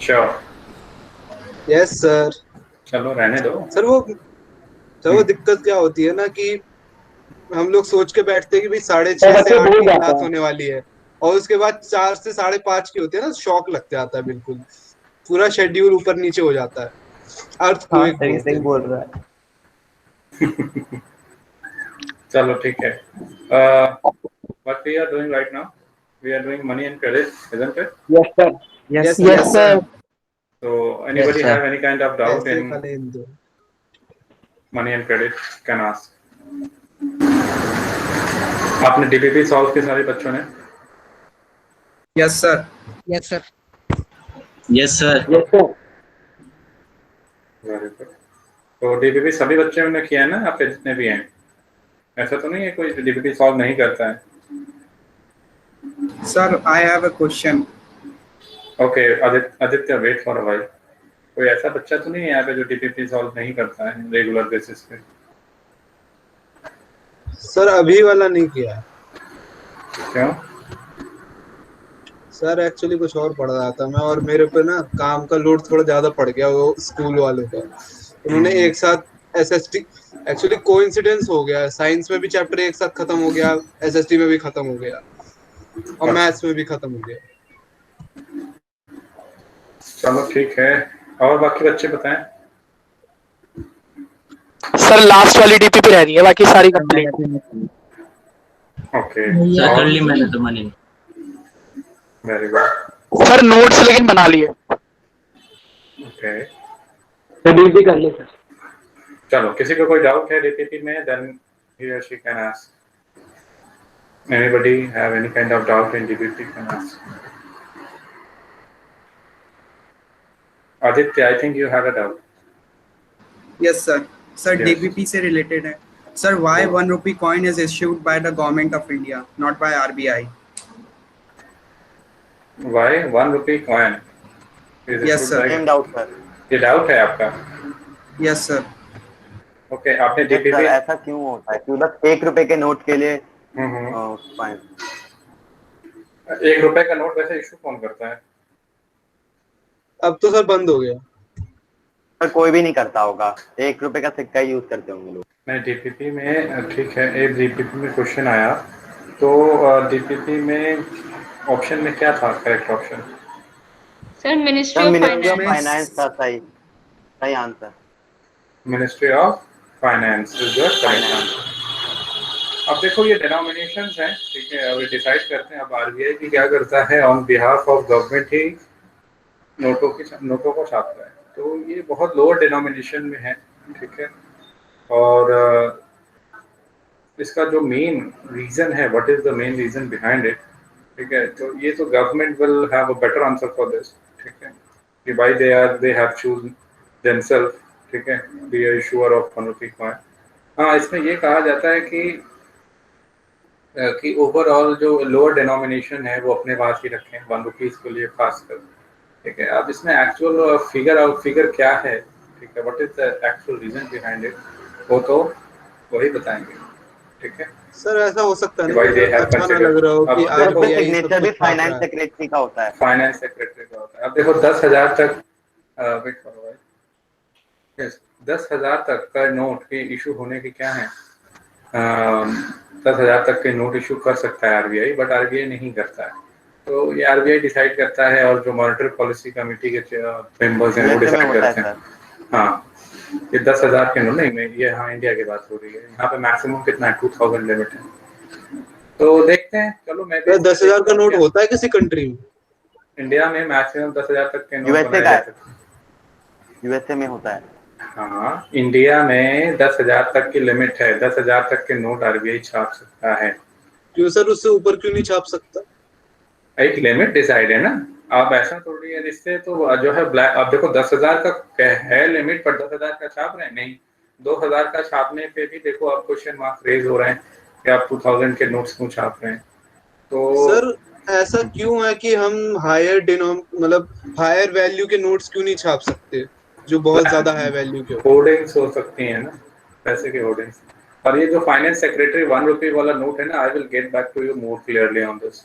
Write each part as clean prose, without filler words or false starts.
Sure. Yes sir. चलो रहने दो। सर वो दिक्कत क्या होती है ना कि हम लोग सोच के बैठते हैं कि भाई साढ़े तो छह से बच्चे आठ भूल की जाते क्लास हैं। होने वाली है। और उसके बाद 4 से 5:30 की होती है ना, शॉक लगते आता है बिल्कुल। पूरा शेड्यूल ऊपर नीचे हो जाता है। हाँ, अर्थक्वेक सही बोलते सही हैं बोल इनको। रहा है। चलो ठीक है। What we are doing right now, we are doing money and credit, isn't it? Yes, sir. Yes, yes sir. Yes yes sir. Sir. So Yes, anybody sir. have any kind of doubt ऐसे in खाले इन दो। money and credit can ask. आपने DPP solve किए सारे बच्चों ने? Yes sir. Yes, sir. Yes sir. Yes sir. Very good. तो DPP सभी बच्चों ने किया है ना, आपके जितने भी हैं? ऐसा तो नहीं है कोई डीपीपी सॉल्व नहीं करता है? Sir, I have a question. Okay Aditya wait for a while. कोई ऐसा बच्चा तो नहीं है यहाँ पे जो डीपीपी सॉल्व नहीं करता है रेगुलर बेसिस पे? सर अभी वाला नहीं किया है। क्यों? सर एक्चुअली कुछ और पढ़ रहा था मैं, और मेरे पे ना काम का लोड थोड़ा ज्यादा पड़ गया वो स्कूल वालों का। उन्होंने एक साथ एसएसटी, एक्चुअली कोइंसिडेंस हो गया, साइंस में भी चैप्टर एक साथ खत्म हो गया, एसएसटी में भी खत्म हो गया, और अच्छा मैथ्स में भी खत्म हो गया। चलो ठीक है। और बाकी बच्चे बताएं। सर लास्ट वाली डीपीपी रह रही है, बाकी सारी सर मैंने कंप्लीट। तो नहीं की। ओके। सर कर और ली मैंने तो money. Very good. Sir notes लेकिन बना लिए। ओके शेड्यूल भी कर ले सर। चलो, किसी को कोई डाउट है डीपीपी में, देन ही और she can ask. Anybody have any kind of doubt in DPP can ask. Aditya, I think you have a doubt. Yes, sir. Sir, Yes. DPP से related है. Sir, why 1 rupee coin is issued by the government of India, not by RBI? Why 1 rupee coin is Yes, issued sir. by? Same doubt sir. ये doubt है आपका? Yes, sir. Okay आपने yes sir, DPP. ऐसा क्यों होता है कि बस 1 रुपए के नोट के लिए हम्म। फाइन? 1 रुपए का नोट वैसे इशू कौन करता है? अब तो सर बंद हो गया। सर कोई भी नहीं करता होगा, 1 रुपए का सिक्का यूज करते होंगे लोग। नहीं डीपीपी में ठीक है, एक डीपीपी में क्वेश्चन आया तो डीपीपी में ऑप्शन में क्या था correct option? Sir ministry sir of ministry of finance. Finance था सही सही answer. Ministry of finance is the correct answer. अब देखो ये डिनोमिनेशंस हैं, ठीक है, अब डिसाइड करते हैं अब आरबीआई की क्या करता है ऑन बिहाफ ऑफ गवर्नमेंट ही नोटों को छापता है। तो ये बहुत लोअर डिनोमिनेशन में है, ठीक है। और इसका जो मेन रीजन है, what is the main reason behind it, ठीक है, तो ये तो government will have a better answer for this, ठीक है, कि why they have choose themselves, ठीक है, be a issuer of 1 rupee coin। हाँ इसमें ये कहा जाता है कि ओवरऑल जो लोअर डिनोमिनेशन है वो अपने पास ही रखें 1 rupees के लिए खासकर, ठीक है। अब इसमें एक्चुअल फिगर क्या है, ठीक है, what is the actual reason behind it, वो तो वही बताएंगे, ठीक है, सर ऐसा हो सकता है कि ना भाई कि दे सर हैव अच्छा ना लग कंसिडर्ड। रहा हो अब कि सर उस देखो पे आरबीआई सब सिग्नेचर भी कुछ छाप फाइनेंस रहा है। सेक्रेटरी का होता है। फाइनेंस सेक्रेटरी का होता है। अब देखो 10,000 तक वेट करो भाई, यस 10,000 तक का नोट के इशू होने की क्या है, 10,000 तक के नोट इशू कर सकता है आरबीआई, बट आरबीआई नहीं करता है। तो ये आरबीआई डिसाइड करता है और जो मॉनेटरी पॉलिसी कमेटी के मेंबर्स हैं वो यूएसए में डिसाइड होता है करते हैं। सर। हाँ ये 10,000 के नोट नहीं, ये हाँ इंडिया की बात हो रही है, यहाँ पे मैक्सिमम कितना है 2,000 लिमिट है। तो देखते हैं, चलो मैं भी सर इसमें 10,000 देखता का हूँ नोट क्या। होता है किसी कंट्री में? इंडिया में मैक्सिमम 10,000 तक के नोट यूएसए बनाए का जा है, सकते हैं। यूएसए में होता है। हाँ इंडिया में 10,000 तक की लिमिट है, 10,000 तक के नोट आरबीआई छाप सकता है। क्यों सर, उससे ऊपर क्यों नहीं छाप सकता? एक लिमिट डिसाइड है ना। आप ऐसा थोड़ी है, इससे तो जो है ब्लैक, अब देखो 10,000 का है लिमिट, पर 10,000 का छाप रहे हैं नहीं, 2,000 का छापने पे भी देखो अब क्वेश्चन मार्क रेज हो रहे हैं कि आप 2,000 के नोट्स क्यों छाप रहे हैं। तो सर ऐसा क्यों है कि हम हायर मतलब हायर वैल्यू के नोट्स क्यों नहीं छाप सकते, जो बहुत ज्यादा हाई वैल्यू के हो? होर्डिंग्स हो सकती हैं ना, पैसे के होर्डिंग्स। और ये जो फाइनेंस सेक्रेटरी 1 rupee वाला नोट है ना, I will get back to you more clearly on this,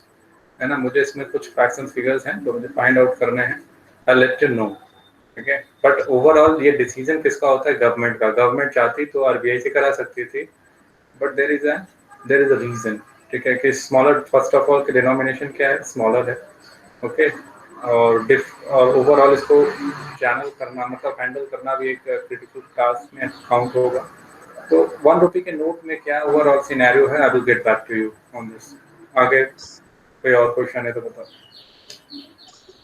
है ना। मुझे इसमें कुछ फैक्ट्स एंड फिगर्स हैं जो मुझे फाइंड आउट करने हैं, I'll let you know. ठीक है, बट ओवरऑल ये डिसीजन किसका होता है? गवर्नमेंट का। गवर्नमेंट चाहती तो आरबीआई से करा सकती थी, but there is a reason. ठीक है, कि smaller, first of all denomination क्या है? स्मॉलर है। ओके, और ओवरऑल इसको चैनल करना, मतलब हैंडल करना भी एक क्रिटिकल टास्क में काउंट होगा। तो 1 रुपये के नोट में क्या ओवरऑल सिनेरियो है? I will get back to you on this. आगे कोई और क्वेश्चन है तो बताओ।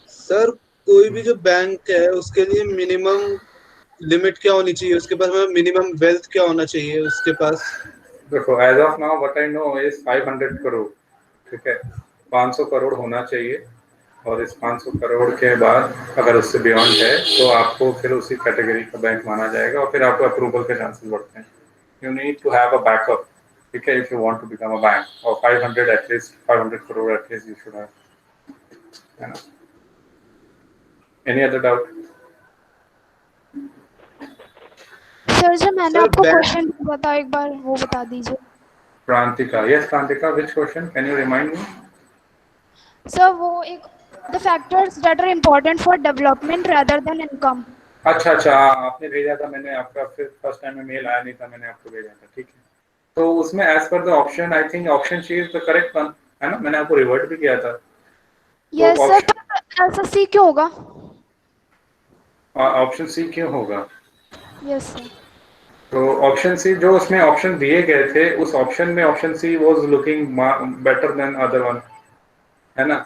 सर कोई भी जो बैंक है उसके लिए मिनिमम लिमिट क्या होनी चाहिए? उसके पास मतलब मिनिमम वेल्थ क्या होना चाहिए उसके पास? देखो, as of now what I know is 500 crore. ठीक है, 500 करोड़ होना चाहिए, और इस 500 करोड़ के बाद अगर उससे बियॉन्ड है तो आपको फिर उसी कैटेगरी का बैंक माना जाएगा, और फिर आपको अप्रूवल के चांसेस बढ़ते हैं। You need to have a backup. ठीक है, if you want to become a bank, और 500 at least, 500 crore at least you should have, है ना? Any other doubt? सर जो मैंने सर आपको बैंक क्वेश्चन दिया था एक बार वो बता दीजिए। Prantika, yes Prantika, which question? Can you remind me? Sir वो एक the factors that are important for development rather than income. अच्छा अच्छा, आपने भेजा था, मैंने आपका फिर फर्स्ट टाइम में मेल आया नहीं था, मैंने आपको भेजा था। ठीक है, तो उसमें as per the option, I think option c is the correct one, है ना? मैंने आपको रिवर्ट भी किया था। तो यस सर, पर ऐसा सी क्यों होगा? ऑप्शन सी क्यों होगा? Yes sir. तो ऑप्शन सी, जो उसमें ऑप्शन दिए गए थे, उस ऑप्शन में option she was looking better than other one, है ना?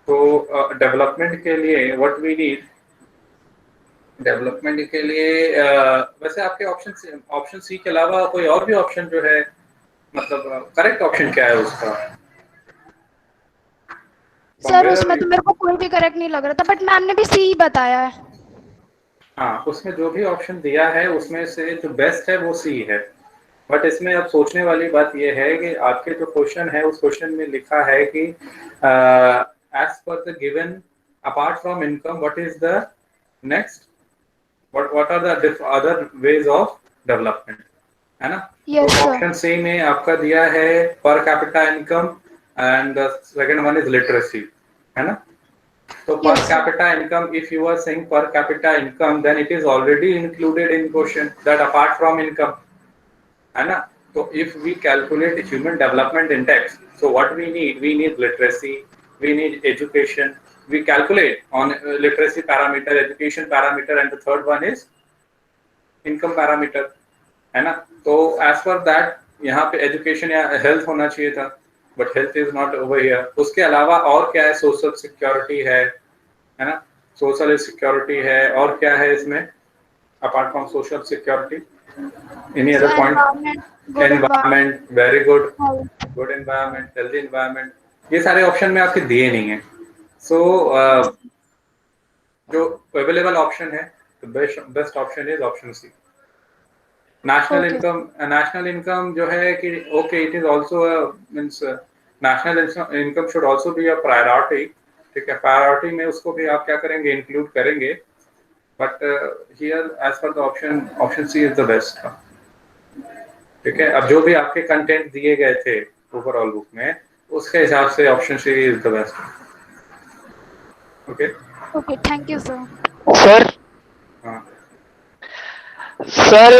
तो डेवलपमेंट के लिए व्हाट वी नीड, डेवलपमेंट के लिए वैसे आपके ऑप्शन सी के अलावा कोई और भी ऑप्शन जो है, मतलब करेक्ट ऑप्शन क्या है उसका? सर उसमें तो मेरे को कोई भी करेक्ट नहीं लग रहा था, बट मैम ने भी सी बताया है। हाँ, उसमें जो भी ऑप्शन दिया है उसमें से जो बेस्ट है वो सी है। बट इसमें अब सोचने वाली बात यह है कि आपके जो क्वेश्चन है उस क्वेश्चन में लिखा है कि as per the given, apart from income what is the next, what are the other ways of development, है ना? तो यस सर। ऑप्शन सी में आपका दिया है per capita income, and the second one is literacy, है ना? So per Yes, sir. capita income, if you are saying per capita income, then it is already included in question that apart from income, है ना? So if we calculate human development index, so what we need literacy, we need education. We calculate on literacy parameter, education parameter, and the third one is income parameter, है ना? तो as per that यहाँ पे education या health होना चाहिए था, but health is not over here. उसके अलावा और क्या है? social security है ना? सोशल सिक्योरिटी है, और क्या है इसमें apart from social security? Any other point? Environment, very good, good environment, healthy environment, ये सारे ऑप्शन में आपके दिए नहीं है। सो जो अवेलेबल ऑप्शन है, best option is option c, national income. National income जो है कि okay, it is also means national income should also be a priority. ठीक है, प्रायोरिटी में उसको भी आप क्या करेंगे? इंक्लूड करेंगे, but here as per the option c is the best. ठीक है, अब जो भी आपके कंटेंट दिए गए थे ओवरऑल बुक में, उसके हिसाब से option c is the best. Okay okay, thank you sir. Sir हाँ, सर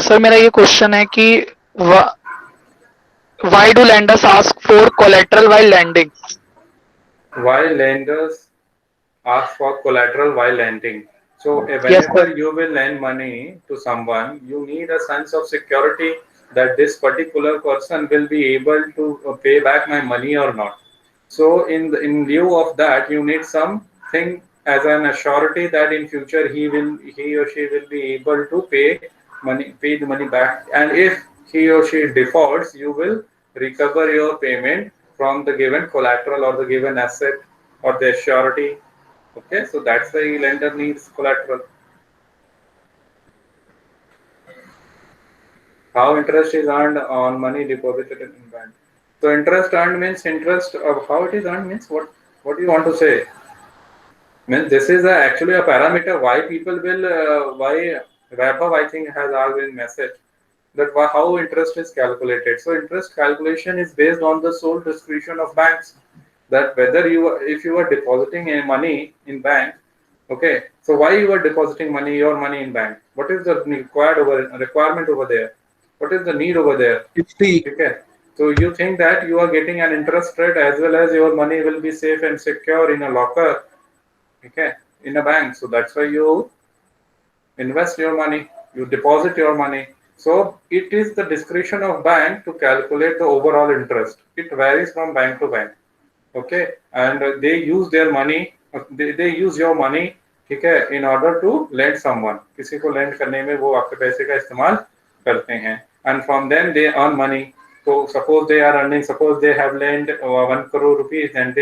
सर मेरा ये क्वेश्चन है कि why do lenders ask for collateral while lending? why lenders ask for collateral while lending? So Yes, whenever sir. you will lend money to someone, you need a sense of security that this particular person will be able to pay back my money or not. So in lieu of that, you need something as an assurity that in future he or she will be able to pay the money back, and if he or she defaults, you will recover your payment from the given collateral or the given asset or the surety. Okay, so that's why lender needs collateral. How interest is earned on money deposited in bank? So interest earned means interest of how it is earned means what do you want to say? Means this is actually a parameter why people will why Vaibhav I think has asked in message that how interest is calculated. So interest calculation is based on the sole discretion of banks. that whether if you are depositing any money in bank, okay, so why you are depositing your money in bank? What is the requirement over there? What is the need over there? It's free. Okay. So you think that you are getting an interest rate as well as your money will be safe and secure in a locker, okay, in a bank. So that's why you invest your money, you deposit your money. So it is the discretion of bank to calculate the overall interest. It varies from bank to bank, okay, and they use their money, they use your money, ठीक है, in order to lend someone. किसी को lend करने में वो आपके पैसे का इस्तेमाल करते हैं, and from them they earn money. So suppose they are earning, suppose they have lent 1 crore rupees and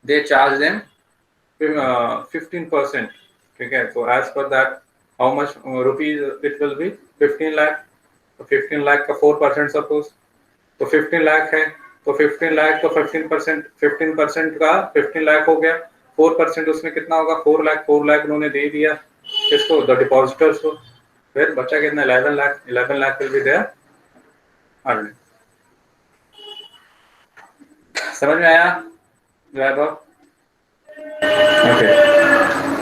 they charge them 15%. Okay, so as per that, how much rupees it will be? 15 lakh. So 15 lakh का 4% suppose. तो 15 लाख है, तो 15 लाख तो 15% का 15 लाख हो गया, 4% उसमें कितना होगा? 4 लाख उन्होंने दे दिया किसको? द डिपॉजिटर्स को. फिर बचा कितना? 11 lakh will be their earning. समझ में आया वैभव? Okay.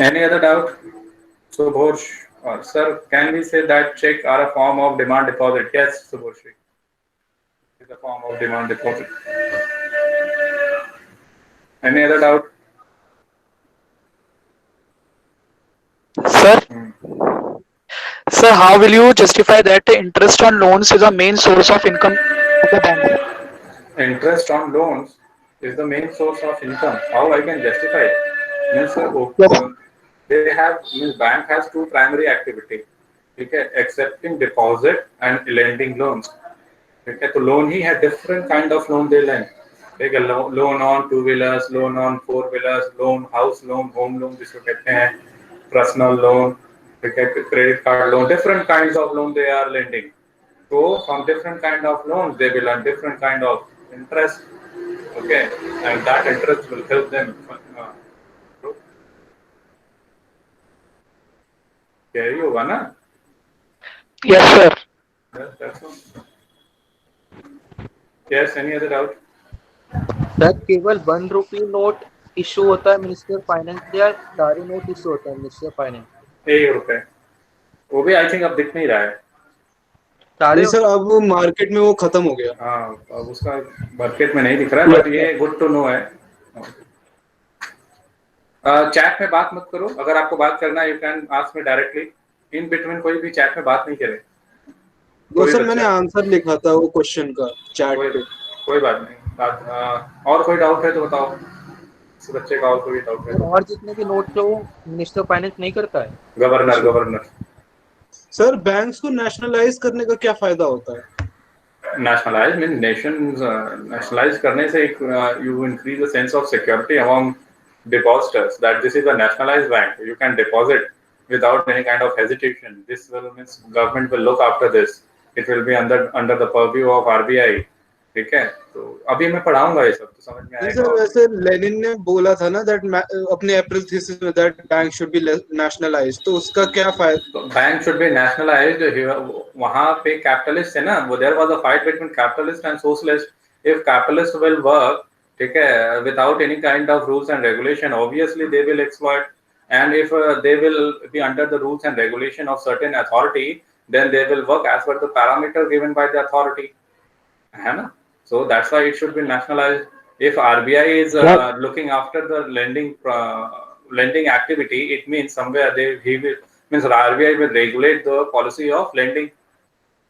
Any other doubt? Subhosh or sir, can we say that check are a form of demand deposit? Yes, Subhosh. It's a form of demand deposit. Any other doubt? Sir, sir, how will you justify that interest on loans is a main source of income of the bank? Interest on loans is the main source of income. How I can justify it? Means bank has two primary activity. Okay, accepting deposit and lending loans. Okay, तो loan ही है, different kind of loan they lend. ठीक है, loan on 2-wheelers, loan on 4-wheelers, loan house loan, home loan जिसको कहते हैं, personal loan, ठीक है, credit card loan, different kinds of loan they are lending. So from different kind of loans they will earn different kind of interest. Okay, and that interest will help them. Carry होगा ना? Yes, sir. That's all. Yes, any other doubt? Sir केवल 1 rupee note issue होता है ministry of finance या सारे note issue होता है ministry of finance? 1 रुपए, वो भी आई थिंक अब दिख नहीं रहा है. सारे नहीं सर, अब वो मार्केट में वो खत्म हो गया. हाँ, अब उसका मार्केट में नहीं दिख रहा है, बट ये गुड टू नो है. चैट में बात मत करो. अगर आपको बात करना है you can ask me directly. In between कोई भी चैट में बात नहीं करे. वो सर मैंने आंसर लिखा था वो क्वेश्चन का चैट पे. कोई बात नहीं. और कोई डाउट है तो बताओ. इस बच्चे का और कोई डाउट है? और जितने भी नोट थे वो मिनिस्टर ऑफ फाइनेंस नहीं करता है. गवर्नर. सर बैंक्स को नेशनलाइज करने का क्या फायदा होता है? Nationalize means nationalize करने से you increase the sense of security among depositors that this is a nationalized bank. You can deposit without any kind of hesitation. This will means government will look after this. It will be under the purview of RBI. ठीक है, तो अभी मैं पढ़ाऊंगा ये सब, तो समझ में आएगा. सर वैसे लेनिन ने बोला था ना दैट अपने अप्रैल थीसिस में that bank should be nationalised, तो उसका क्या फायदा? Bank should be nationalised. वहां पे कैपिटलिस्ट है ना, वो there was a fight between capitalist and socialist. If capitalist will work, ठीक है, without any kind of rules and regulation, obviously they will exploit. And if they will be under the rules and regulation of certain authority, then they will work as per the parameter given by the authority. है ना? So that's why it should be nationalized. If RBI is looking after the lending activity, it means somewhere RBI will regulate the policy of lending,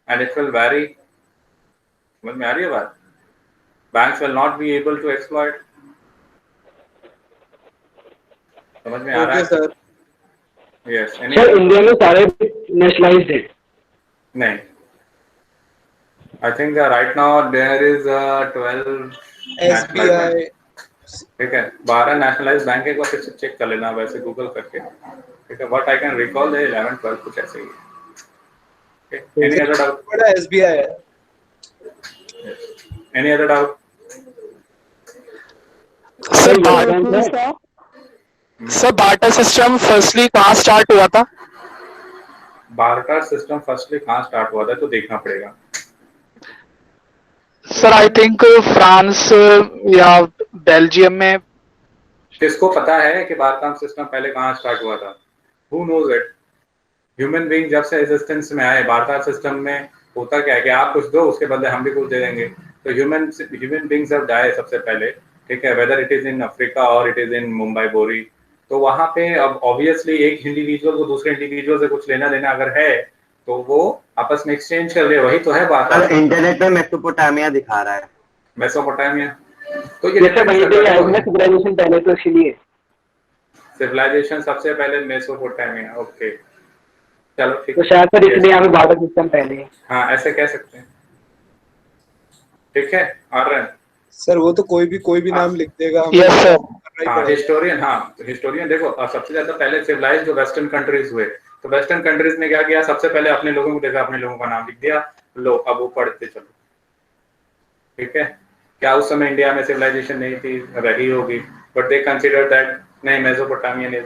and it will vary. समझ में आ रही है बात? Banks will not be able to exploit. समझ में आ रहा है सर? यस. सर इंडिया में सारे नेशनलाइज्ड है? नहीं, I think right now there is 12 SBI. ठीक है, 12 नेशनलाइज्ड बैंक है. एक बार फिर से चेक कर लेना वैसे गूगल करके. ठीक है, व्हाट आई कैन रिकॉल है 11 12 कुछ ऐसे ही है. Any other doubt? बड़ा SBI है. Any other doubt? Sir barter system firstly कहाँ स्टार्ट हुआ था? बार्टर सिस्टम फर्स्टली कहाँ स्टार्ट हुआ था तो देखना पड़ेगा. सर आई थिंक फ्रांस या बेल्जियम में। किसको पता है कि बारकाम सिस्टम पहले कहाँ स्टार्ट हुआ था? Who knows it? Human being जब से एग्जिस्टेंस में आए, बारकाम सिस्टम में होता क्या है कि आप कुछ दो, उसके बदले हम भी कुछ दे देंगे। तो ह्यूमन बीइंग्स हैव डाई सबसे पहले, ठीक है, whether it is in Africa और इट इज इन मुंबई बोरी। तो वहां पे अब ऑब्वियसली एक इंडिविजुअल को दूसरे इंडिविजुअल से कुछ लेना देना अगर है तो वो आपस में एक्सचेंज कर रहे, वही तो है बात। सर इंटरनेट में मेसोपोटामिया दिखा रहा है। मेसोपोटामिया, तो ये सिविलाइजेशन पहले तो इसीलिए सिविलाइजेशन सबसे पहले मेसोपोटामिया, ओके चलो ठीक तो है। शायद सर इसलिए हमें भारत सिस्टम पहले है। हाँ ऐसे कह सकते हैं, ठीक है। और सर वो तो कोई भी नाम लिख देगा, यस सर। हाँ हिस्टोरियन, हाँ हिस्टोरियन देखो, सबसे ज्यादा पहले सिविलाइज जो वेस्टर्न कंट्रीज हुए, तो वेस्टर्न कंट्रीज ने क्या किया, सबसे पहले अपने लोगों को देखा, अपने लोगों का नाम लिख दिया, लो अब वो पढ़ते चलो, ठीक है। क्या उस समय इंडिया में सिविलाइजेशन नहीं थी? रही होगी, बट दे कंसिडर दैट नहीं मेसोपोटामियन इज,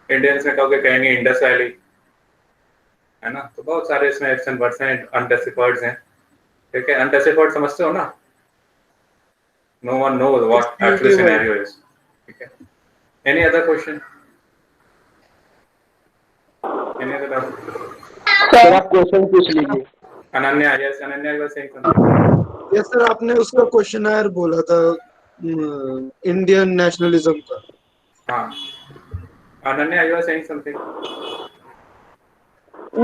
इंडियंस में कहोगे कहेंगे इंडस वैली, है ना। तो बहुत सारे इसमें एक्शन वर्ड्स हैं, अनडेसिफर्ड्स हैं, ठीक है। अनडेसिफर्ड समझते हो ना? No one knows what actual scenario is. Okay. Any other question? Any other doubt? Sir आप क्वेश्चन पूछ लीजिए। Ananya, yes, Ananya, you were saying something. Yes sir, आपने उसका क्वेश्चनर बोला था इंडियन नेशनलिज्म का। हाँ, Ananya, you were saying something.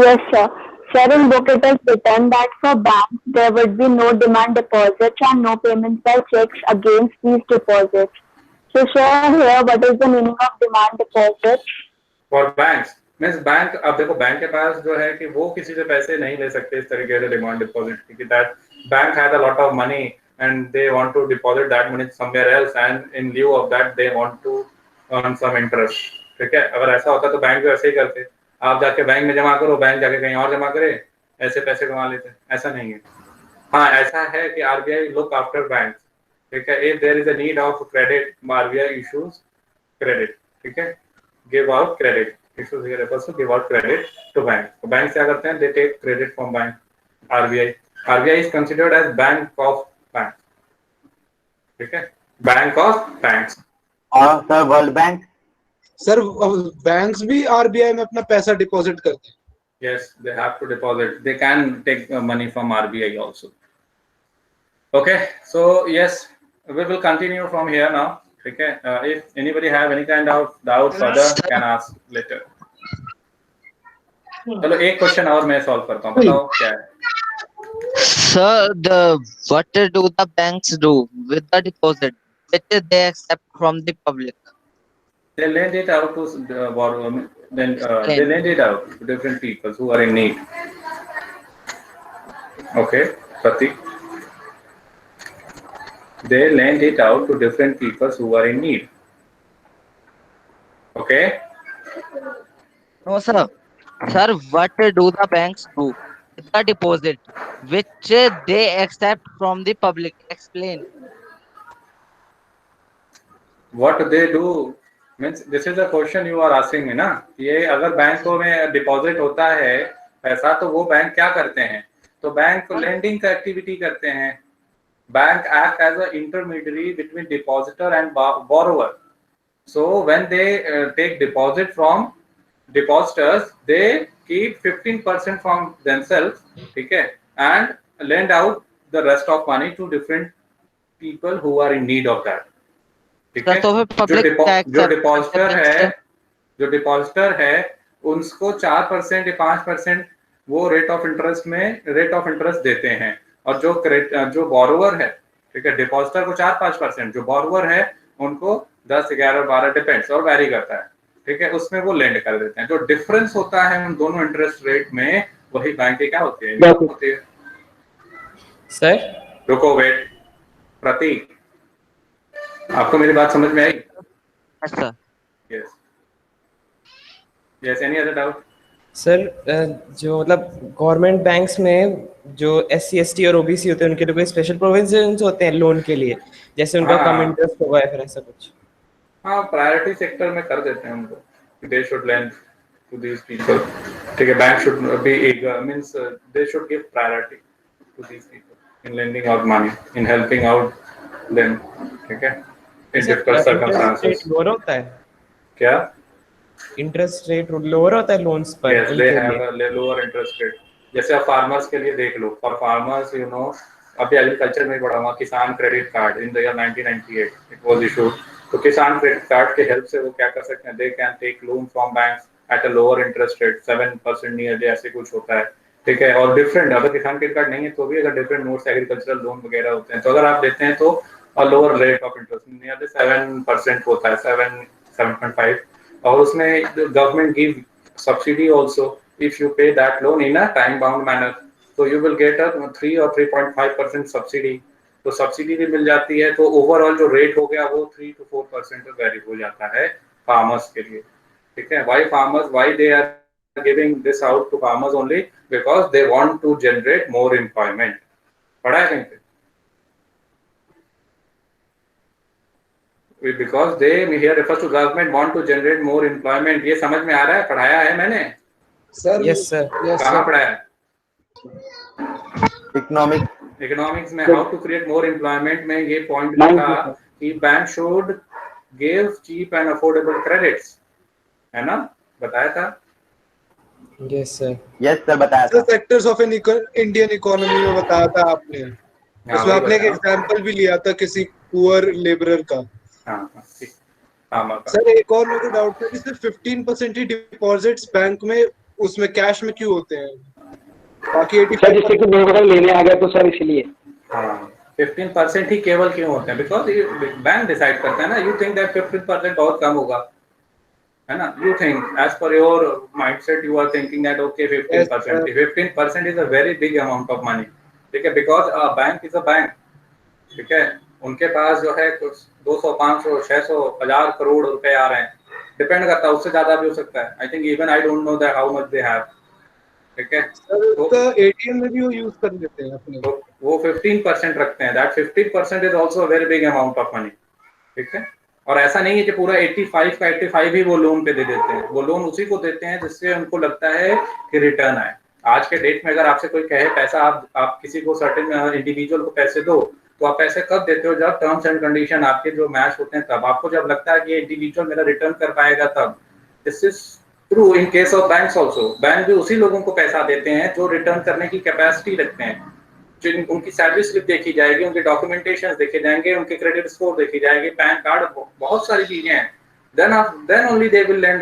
Yes, sir. Sir, in book it is written that for banks there would be no demand deposits and no payments by checks against these deposits. So, sir, here what is the meaning of demand deposits? For banks, means bank, अब देखो bank के पास जो है कि वो किसी से पैसे नहीं ले सकते इस तरीके से डिमांड डिपॉजिट, क्योंकि that bank has a lot of money and they want to deposit that money somewhere else and in lieu of that they want to earn some interest, ठीक है। अगर ऐसा होता तो बैंक भी ऐसे ही करते, आप जाके बैंक में जमा करो, बैंक जाके कहीं और जमा करे, ऐसे पैसे कमा लेते, ऐसा नहीं है। हाँ ऐसा है कि आरबीआई लुक आफ्टर बैंक, ठीक है। If there is a need of credit, RBI issues credit, ठीक है, give out credit, issues here refers to give out credit to bank। तो बैंक क्या करते हैं, they take credit from bank, RBI is considered as bank of bank, ठीक है, bank of banks. और sir world bank? Sir banks भी RBI में अपना पैसा डिपॉजिट करते हैं? Yes, they have to deposit. They can take money from RBI also. Okay, so yes, we will continue from here now. Okay, if anybody have any kind of doubt further, can ask later. चलो एक question और मैं solve करता हूँ, बताओ क्या है? Sir, what do the banks do with the deposit which they accept from the public? They lend it out to borrow, then they lend it out to different people who are in need. Okay, Pratik. They lend it out to different people who are in need. Okay. No, sir. Sir, what do the banks do with the deposit which they accept from the public? Explain. What they do means this is a question you are asking me ना, ये अगर बैंकों में deposit होता है पैसा तो वो बैंक क्या करते हैं? तो बैंक लेंडिंग का एक्टिविटी करते हैं। Bank act as a intermediary between depositor and borrower. So when they take deposit from depositors, they keep 15% from themselves, ठीक है, and lend out the rest of money to different people who are in need of that, ठीक है। जो depositor है उनको 4% या 5% वो rate of interest देते हैं, और जो बोरोवर है, ठीक है, डिपॉजिटर को 4-5%, जो बोरोवर है उनको 10, 11, 12 डिपेंड्स और वैरी करता है, ठीक है, उसमें वो लेंड कर देते हैं। जो डिफरेंस होता है उन दोनों इंटरेस्ट रेट में, वही बैंक की क्या होती है? सर रुको वेट, प्रतीक आपको मेरी बात समझ में आई? अच्छा। Yes yes, any other doubt? Sir जो मतलब गवर्नमेंट बैंक्स में जो SC ST और OBC होते हैं उनके लिए कोई स्पेशल प्रोविजंस होते हैं लोन के लिए, जैसे उनका कम इंटरेस्ट होगा या फिर ऐसा कुछ? हाँ प्रायोरिटी सेक्टर में कर देते हैं उनको, they should lend to these people, ठीक है। Bank should be means they should give priority to these people in lending out money, in helping out them, ठीक है, in difficult interest circumstances. Rate lower होता है, क्या? Interest rate lower होता है loans पर Yes, they उनके have लिए। a lower interest rate. जैसे आप फार्मर्स के लिए देख लो, फॉर फार्मर्स यू नो, अभी एग्रीकल्चर में पढ़ा हुआ किसान credit card in the year 1998 it was issued. तो किसान क्रेडिट कार्ड के हेल्प से वो क्या कर सकते हैं, they can take loan from banks at a lower interest rate 7% nearly, ऐसे कुछ होता है, ठीक है। और डिफरेंट, अगर किसान क्रेडिट कार्ड नहीं है तो भी अगर डिफरेंट मोड्स एग्रीकल्चरल लोन वगैरह होते हैं, तो अगर आप देते हैं तो lower rate of interest nearly 7% होता है, 7.5, और उसमें government give subsidy also if you pay that loan in a time bound manner, so you will get a 3 or 3.5% subsidy। तो सब्सिडी भी मिल जाती है, तो ओवरऑल जो रेट हो गया वो 3 to 4% वेरी हो जाता है फार्मर्स के लिए, ठीक है। why they are giving this out to farmers only, because they want to generate more employment। पढ़ा है कहीं पे? Because they here refers to government want to generate more employment। ये समझ में आ रहा है? पढ़ाया है मैंने सर। Yes sir. कहाँ पढ़ाया है? इकोनॉमिक्स में how to create more employment में ये पॉइंट लिखा कि bank should give cheap and affordable credits, है ना? बताया था। Yes sir. यस सर, बताया था। सेक्टर्स ऑफ इंडियन इकोनॉमी में बताया था आपने, उसमें आपने एक एग्जांपल भी लिया था किसी पुअर लेबरर का। सर एक और मेरे को डाउट था कि सिर्फ 15% ही डिपॉजिट्स बैंक में उसमें कैश में क्यों होते हैं, बाकी 85% बैंक लेने आ गया तो सर इसलिए। 15% ही केवल क्यों होते हैं? बिकॉज बैंक डिसाइड करता है ना। यू थिंक दैट 15% बहुत कम होगा, है ना? You think as per your mindset you are thinking that okay 15% is a very big amount of money, ठीक है। Because a bank is a bank, ठीक है। उनके पास जो है 200, 500, 600, 1000 करोड़ रुपए आ रहे हैं, डिपेंड करता है, उससे ज्यादा भी हो सकता है। I think even I don't know that how much they have, ठीक है। तो एटीएम में भी वो यूज कर लेते हैं अपने, तो वो 15% रखते हैं। That 15% is also a very big amount of money, ठीक है। और ऐसा नहीं है कि पूरा 85 का 85 ही वो लोन पे दे देते हैं। वो लोन उसी को देते हैं जिससे उनको लगता है कि रिटर्न आए। आज के डेट में अगर आपसे कोई कहे पैसा आप किसी को सर्टेन इंडिविजुअल को पैसे दो, तो आप पैसे कब देते हो? जब टर्म्स एंड कंडीशन आपके जो मैच होते हैं तब। आपको जब लगता है कि ये इंडिविजुअल मेरा रिटर्न कर पाएगा तब। This is true in case of banks also. Bank भी उसी लोगों को पैसा देते हैं जो रिटर्न करने की कैपेसिटी रखते हैं, जिन उनकी सैलरी स्लिप देखी जाएगी, उनके डॉक्यूमेंटेशन देखे जाएंगे, उनके क्रेडिट स्कोर देखी जाएगी, पैन कार्ड, बहुत सारी चीजें हैं। then only they will lend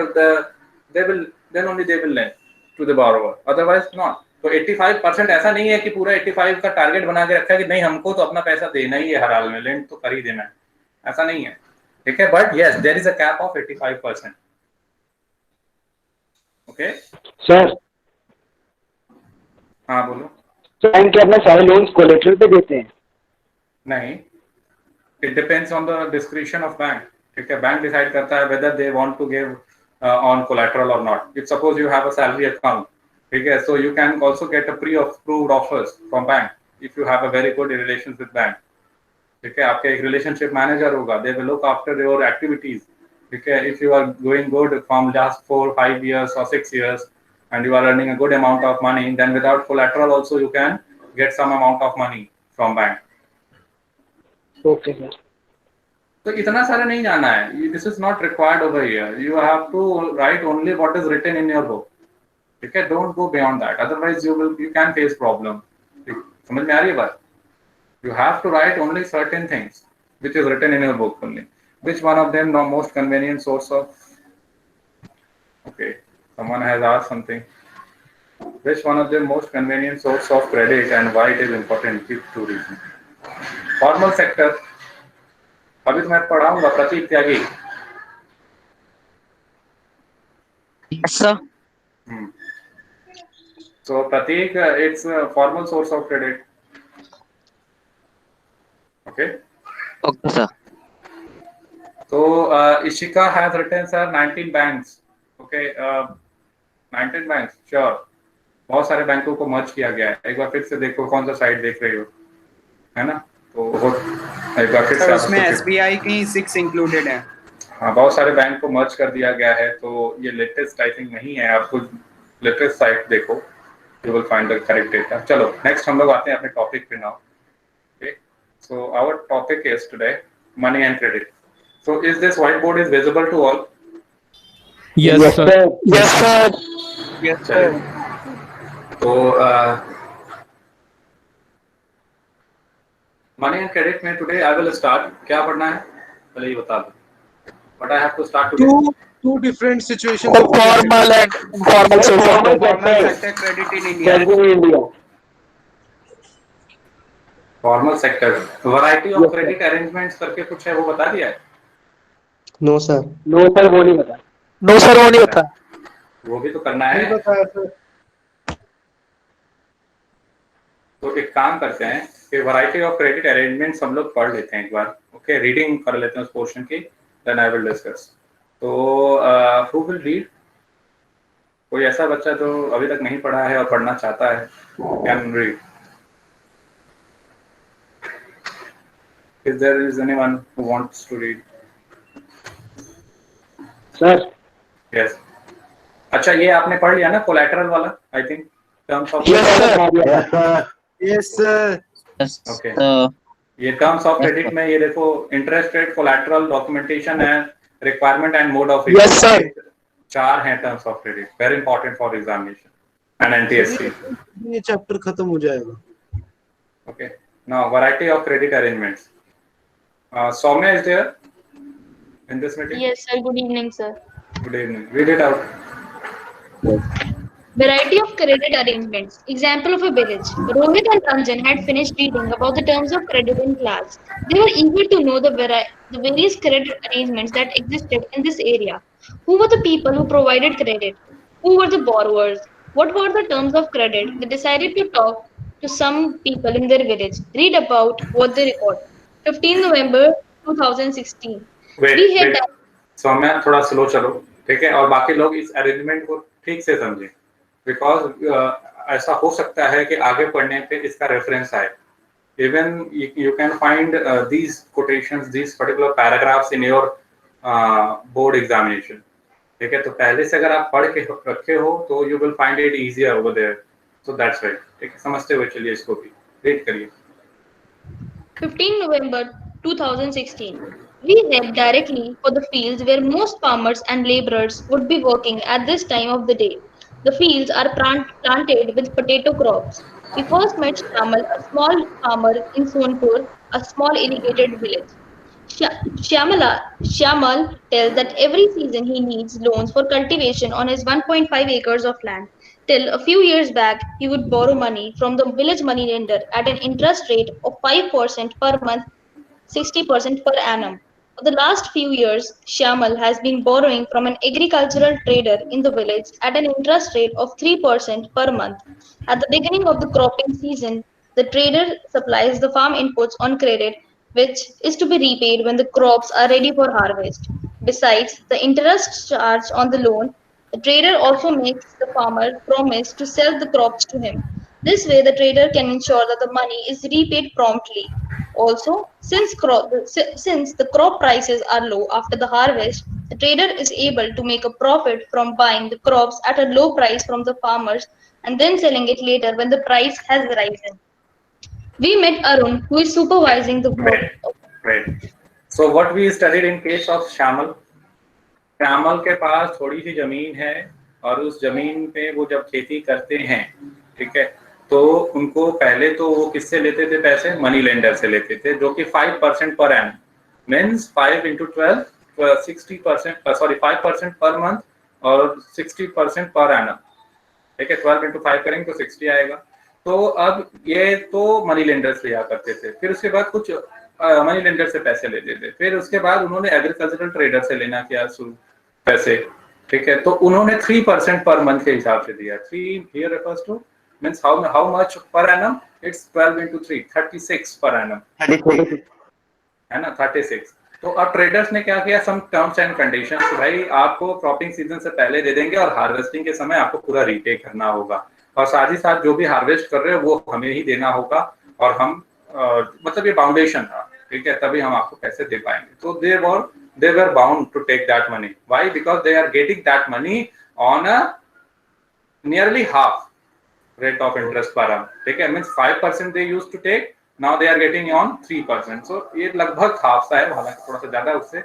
to the borrower, otherwise not। तो 85% ऐसा नहीं है कि पूरा 85 का टारगेट बना के रखा है कि नहीं हमको तो अपना पैसा देना ही है, हर हाल में लेंड तो कर ही देना है, ऐसा नहीं है, ठीक है। But yes there is a cap of 85%। Okay sir. हाँ बोलो। बैंक के अपने सारे लोन्स कोलेटरल पे देते हैं? नहीं, it depends on the discretion of bank, ठीक है। बैंक डिसाइड करता है whether they want to give on collateral or not। If suppose you have a salary account, ठीक है, so you can also get a pre-approved offers from bank if you have a very good relations with bank, ठीक है। आपके एक relationship manager होगा, they will look after your activities, ठीक है। If you are going good from last 4, 5 years or 6 years and you are earning a good amount of money, then without collateral also you can get some amount of money from bank। Okay sir। तो इतना सारा नहीं जाना है। This is not required over here. You have to write only what is written in your book, ठीक है। Don't go beyond that, otherwise you can face problem. समझ में आ रही है बात? You have to write only certain things which is written in your book only. Which one of them the most convenient source of, okay someone has asked something, which one of the most convenient source of credit and why it is important? Give two reason. Formal sector, अभी तो मैं पढ़ाऊंगा प्रतीक त्यागी। Yes, sir. So Pratik, it's a formal source of credit. Okay. Okay, sir. So Ishika has written sir 19 banks. Okay, 19 banks, sure. बहुत सारे बैंकों को मर्ज किया गया है। एक बार फिर से देखो कौन सा साइट देख रहे हो, है ना? तो एक बार फिर से उसमें SBI की 6 इंक्लूडेड है। हाँ, बहुत सारे बैंक को मर्ज कर दिया गया है। तो ये लेटेस्ट आई थिंक नहीं है, आपको लेटेस्ट साइट देखो, you will find the correct data. चलो नेक्स्ट हम लोग आते हैं अपने टॉपिक पे now. So our topic is today money and credit. So is this whiteboard is visible to all? Yes, sir. Yes, sir. Yes, चलिए। तो मनी एंड क्रेडिट में टुडे आई विल स्टार्ट। क्या पढ़ना है पहले ये बता दो। What I have to start today? Two different situations of Formal and informal sector. Formal sector credit in India. India. Formal sector variety of credit arrangements करके कुछ है वो बता दिया है? नो सर वो नहीं बता। No, sir, वो नहीं होता। वो भी तो करना है। बताया सर। तो एक काम करते हैं कि वैरायटी ऑफ क्रेडिट अरेंजमेंट्स हम लोग पढ़ लेते हैं एक बार। ओके, रीडिंग कर लेते हैं उस पोर्शन की, देन आई विल डिस्कस। तो हु विल रीड? कोई ऐसा बच्चा जो अभी तक नहीं पढ़ा है और पढ़ना चाहता है, can read? If there is anyone who wants to read? Sir Yes. अच्छा, ये आपने पढ़ लिया ना कोलैटरल वाला? I think terms of Yes, sir. Yes sir. Okay. ये टर्म्स ऑफ क्रेडिट में ये देखो, इंटरेस्ट रेट, कोलैटरल, डॉक्यूमेंटेशन है, requirement and mode of Yes, sir. 4 हैं terms of credit, very important for examination and NTSC. ये chapter खत्म हो जाएगा। Okay, now variety of credit arrangements. Soumya is there in this meeting? Yes, sir. Good evening, sir. Good evening. Read it out. Variety of credit arrangements. Example of a village. Rohit and Ranjan had finished reading about the terms of credit in class. They were eager to know the various credit arrangements that existed in this area. Who were the people who provided credit? Who were the borrowers? What were the terms of credit? They decided to talk to some people in their village. Read about what they recorded. 15 November 2016. Wait Saumya, थोड़ा slow चलो, ठीक है? और बाकी लोग इस arrangement को ठीक से समझें, बिकॉज ऐसा हो सकता है कि आगे पढ़ने पे इसका रेफरेंस आए। Even you can find these quotations, these particular paragraphs in your board examination, ठीक है? तो पहले से अगर आप पढ़ के रखे हो तो you will find it easier over there. So that's right, ठीक है? समझते हुए चलिए, इसको भी रीड करिए। 15 November 2016. We head directly for the fields where most farmers and laborers would be working at this time of the day. The fields are planted with potato crops. We first met Shamal, a small farmer in Sonpur, a small irrigated village. Shamal tells that every season he needs loans for cultivation on his 1.5 acres of land. Till a few years back, he would borrow money from the village moneylender at an interest rate of 5% per month, 60% per annum. For the last few years, Shamal has been borrowing from an agricultural trader in the village at an interest rate of 3% per month. At the beginning of the cropping season, the trader supplies the farm inputs on credit, which is to be repaid when the crops are ready for harvest. Besides the interest charged on the loan, the trader also makes the farmer promise to sell the crops to him. This way, the trader can ensure that the money is repaid promptly. Also, since the crop prices are low after the harvest, the trader is able to make a profit from buying the crops at a low price from the farmers and then selling it later when the price has risen. We met Arun, who is supervising the work. Right. So what we studied in case of Shamal, Shyamal के पास थोड़ी सी जमीन है और उस जमीन पे वो जब खेती करते हैं, ठीक है, तो उनको पहले तो वो किससे लेते थे पैसे? मनी लेंडर से लेते थे, जो कि 5% per annum, means 5 into 12, 60%, sorry 5% per month और 60% पर एनम, ठीक है? 12 into 5 करेंगे तो 60 आएगा। तो अब ये तो मनी लेंडर से लिया करते थे, फिर उसके बाद कुछ मनी लेंडर से पैसे लेते थे, फिर उसके बाद उन्होंने एग्रीकल्चरल ट्रेडर से लेना किया पैसे, ठीक है? तो उन्होंने 3% पर मंथ के हिसाब से दिया। 3 here refers to means how much per annum? It's 12 into 3, 36 per annum, है ना? 36। तो अब ट्रेडर्स ने क्या किया? सम टर्म्स एंड कंडीशंस, भाई आपको क्रॉपिंग सीजन से पहले दे देंगे और हार्वेस्टिंग के समय आपको पूरा रीपे करना होगा, और साथ ही साथ जो भी हार्वेस्ट कर रहे हो वो हमें ही देना होगा, और हम मतलब ये बाउंडेशन था, ठीक है? तभी हम आपको पैसे दे पाएंगे। तो they were bound to take that money. Why? Because they are getting that money on a nearly half rate of interest per annum, ठीक है? Means 5% they used to take now they are getting on 3%. सो ये लगभग half सा है, हालांकि थोड़ा सा ज्यादा उससे,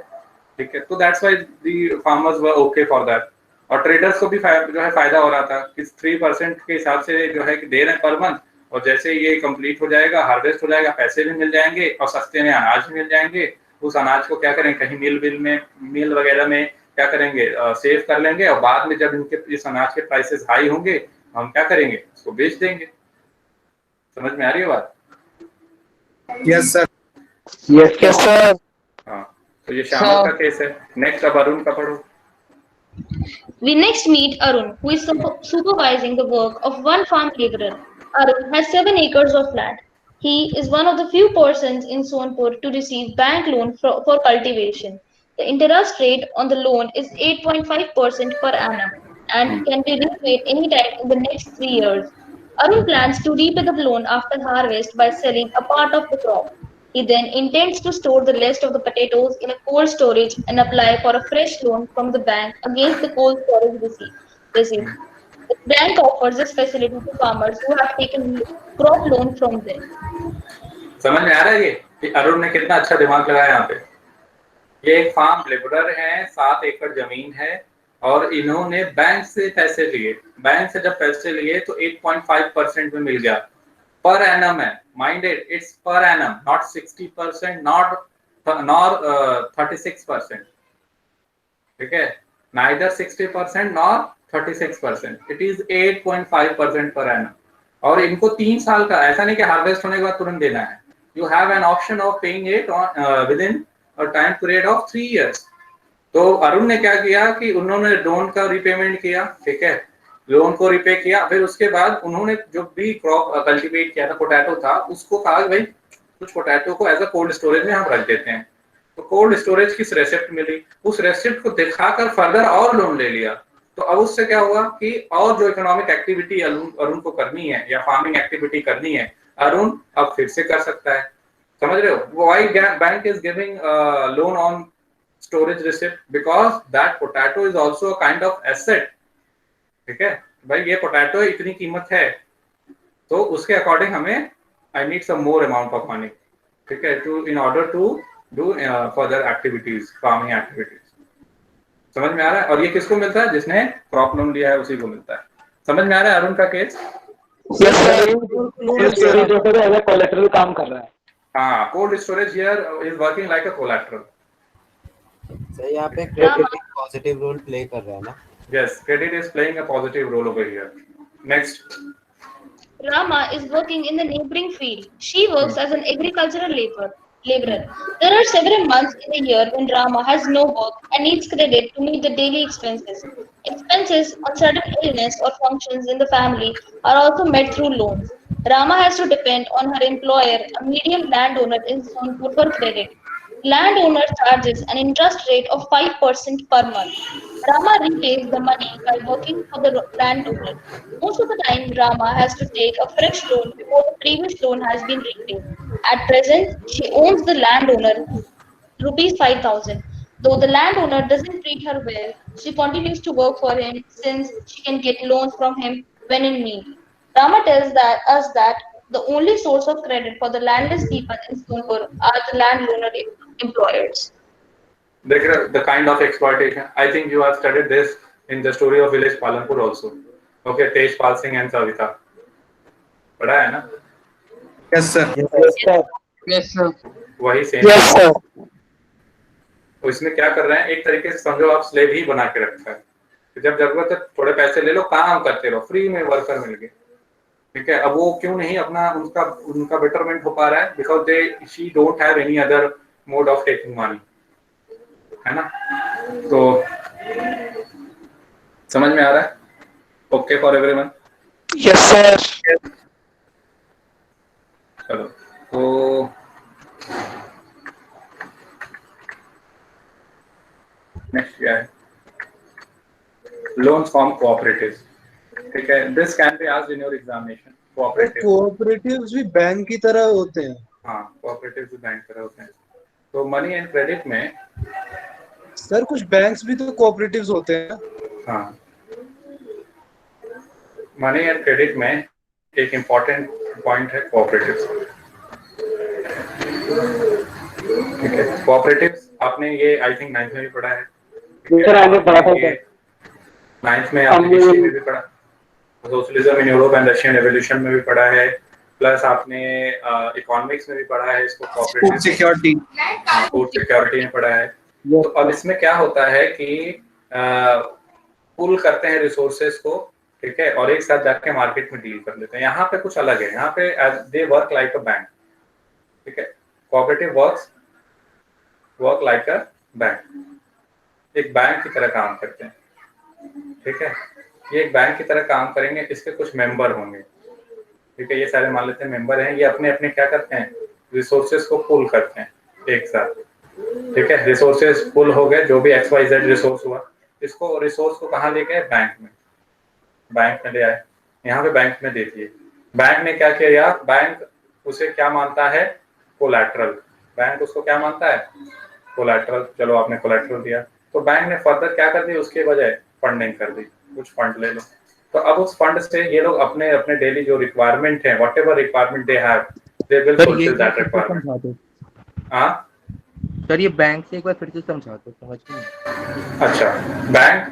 ठीक है. तो that's why the farmers were okay for that. और ट्रेडर्स को भी जो है फायदा हो रहा था कि 3% के हिसाब से जो है कि दे रहे हैं पर मंथ, और जैसे ये कंप्लीट हो जाएगा, हार्वेस्ट हो जाएगा, पैसे भी मिल जाएंगे और सस्ते में अनाज भी मिल जाएंगे. उस अनाज को क्या करेंगे, कहीं मिल वगैरह में क्या करेंगे, सेव कर लेंगे, और बाद में जब इनके इस अनाज के प्राइसेस हाई होंगे हम क्या करेंगे, उसको बेच देंगे. समझ में आ रही है बात? Yes sir. Yes sir. हाँ, तो ये श्यामल का केस है. नेक्स्ट अब अरुण का पढ़ो. We next meet Arun, who is supervising the work of one farm laborer. Arun has 7 acres of land. He is one of the few persons in Sonpur to receive bank loan for cultivation. The interest rate on the loan is 8.5% per annum and can be repaid anytime in the next 3 years. Arun plans to repay the loan after harvest by selling a part of the crop. He then intends to store the rest of the potatoes in a cold storage and apply for a fresh loan from the bank against the cold storage receipt. The bank offers this facility to farmers who have taken crop loan from them. समझ में आ रहा है ये कि अरुण ने कितना अच्छा दिमाग लगाया यहाँ पे. ये एक फार्म लेबरर है, 7 एकड़ जमीन है, और इन्होंने बैंक से पैसे लिए. बैंक से जब पैसे लिए तो 8.5% में मिल गया. पर एनम है, mind it, it's per annum, not 60%, not 36%. ठीक है, neither 60% nor 36%. It is 8.5% per annum. और इनको 3 साल का, ऐसा नहीं कि हार्वेस्ट होने के बाद तुरंत देना है. You have an option of paying it with in a time period of 3 years. तो अरुण ने क्या किया कि उन्होंने लोन का रिपेमेंट किया. ठीक है, लोन को रिपे किया. फिर उसके बाद उन्होंने जो भी क्रॉप कल्टीवेट किया था, पोटैटो था, उसको कहा भाई कुछ पोटैटो को एज अ कोल्ड स्टोरेज में हम रख देते हैं. तो कोल्ड स्टोरेज की रेसिप्ट मिली, उस रेसिप्ट को दिखाकर फर्दर और लोन ले लिया. तो अब उससे क्या हुआ कि और जो इकोनॉमिक एक्टिविटी अरुण को करनी है या फार्मिंग एक्टिविटी करनी है, अरुण अब फिर से कर सकता है. समझ रहे हो? Why bank is giving loan on storage receipt? Because that potato is also a kind of asset. ठीक है भाई, ये पोटैटो इतनी कीमत है, तो उसके अकॉर्डिंग हमें I need some more amount of money. ठीक है, to in order to do further activities, farming activities. समझ में आ रहा है? और ये किसको मिलता है? जिसने क्रॉप लोन लिया है उसी को मिलता है. समझ में आ रहा है अरुण का case? Yes sir. Cold storage जो है एज अ कोलैटरल काम कर रहा है. हाँ, cold storage here is working like a collateral. Sir यहाँ पे क्रेडिट पॉजिटिव रोल प्ले कर रहा है ना? Yes, credit is playing a positive role over here. Next. Rama is working in the neighboring field. She works as an agricultural laborer. There are several months in a year when Rama has no work and needs credit to meet the daily expenses. Expenses on sudden illness or functions in the family are also met through loans. Rama has to depend on her employer, a medium landowner in Sonpur, for credit. Landowner charges an interest rate of 5% per month. Rama repays the money by working for the landowner. Most of the time, Rama has to take a fresh loan before the previous loan has been repaid. At present, she owns the landowner rupees 5,000. Though the landowner doesn't treat her well, she continues to work for him since she can get loans from him when in need. Rama tells us that the only source of credit for the landless people in Sonpur are the landowner employers. The kind of exploitation. I think you have studied this in the story of village Palanpur also. Okay, Tejpal Singh and Savita. पढ़ा है ना? Yes sir. Yes sir. वही same. Yes sir. तो इसमें क्या कर रहे हैं, एक तरीके से समझो आप स्लेव ही बना के रखा है. जब जरूरत है थोड़े पैसे ले लो, काम करते रहो, फ्री में वर्कर मिल गए. ठीक है, अब वो क्यों नहीं अपना उनका बेटरमेंट हो पा रहा है? Because she don't have any other mode of taking money, है ना? तो समझ में आ रहा है? Okay for everyone? Yes sir. चलो, तो नेक्स्ट क्या है? Loans from cooperatives. ठीक है, this can be asked in your examination. Cooperatives भी बैंक की तरह होते हैं. हाँ, कोऑपरेटिव्स भी बैंक की तरह होते हैं. तो मनी एंड क्रेडिट में सर कुछ बैंक्स भी तो कोऑपरेटिव्स होते हैं. हाँ, मनी एंड क्रेडिट में एक इम्पोर्टेंट पॉइंट है कोऑपरेटिव्स. है। कोऑपरेटिव्स आपने ये आई थिंक 9th में भी पढ़ा है। सर आगे पढ़ा था सर। 9th में आपने हिस्ट्री में भी पढ़ा, socialism in Europe and Russian revolution में भी पढ़ा है, प्लस आपने इकोनॉमिक्स में भी पढ़ा है इसको, फूड सिक्योरिटी, फूड सिक्योरिटी में पढ़ा है। तो अब इसमें क्या होता है कि पुल करते हैं रिसोर्सेज को, ठीक है, और एक साथ जाके मार्केट में डील कर लेते हैं। यहाँ पे कुछ अलग है, यहाँ पे they work like a bank, ठीक है, cooperative work like a bank, एक बैंक की तरह काम करते हैं, ठीक है। ये एक बैंक की तरह काम करेंगे, इसके कुछ मेंबर होंगे, ठीक है, ये सारे मान लेते हैं मेंबर हैं, ये अपने अपने क्या करते हैं, रिसोर्सेज को पुल करते हैं एक साथ, ठीक है। रिसोर्सेज पुल हो गए, जो भी XYZ रिसोर्स हुआ, इसको रिसोर्स को कहाँ ले गए, बैंक में ले आए, यहाँ पे बैंक में दे दिए। बैंक ने क्या किया, बैंक उसे क्या मानता है, कोलैटरल, बैंक उसको क्या मानता है, कोलैटरल। चलो आपने कोलैटरल दिया, तो बैंक ने फर्दर क्या कर दी, उसके बजाय फंडिंग कर दी, कुछ फंड ले लो। तो अब उस फंड से ये लोग अपने अपने डेली जो रिक्वायरमेंट है, whatever requirement they have, they will fulfil that requirement. हाँ सर ये बैंक से एक बार फिर से समझा दो, समझ नहीं। अच्छा, बैंक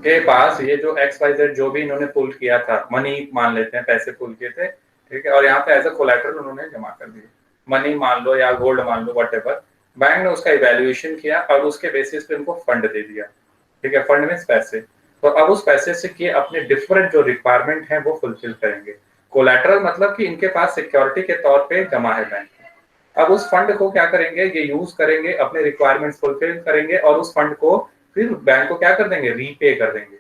के पास ये जो XYZ जो भी इन्होंने पुल किया था, मनी मान लेते हैं, पैसे पुल किए थे, ठीक है, और यहाँ पे एज अ कोलैटरल उन्होंने जमा कर दिए, मनी मान लो या गोल्ड मान लो, व्हाटएवर। बैंक ने उसका इवैल्यूएशन किया और उसके बेसिस पे उनको फंड दे दिया, ठीक है, फंड मींस पैसे। तो अब उस पैसे से किए अपने डिफरेंट जो रिक्वायरमेंट है वो फुलफिल करेंगे। कोलैटरल मतलब कि इनके पास सिक्योरिटी के तौर पे जमा है बैंक। अब उस फंड को क्या करेंगे, ये यूज करेंगे, अपने रिक्वायरमेंट्स फुलफिल करेंगे और उस फंड को फिर बैंक को क्या कर देंगे, रीपे कर देंगे,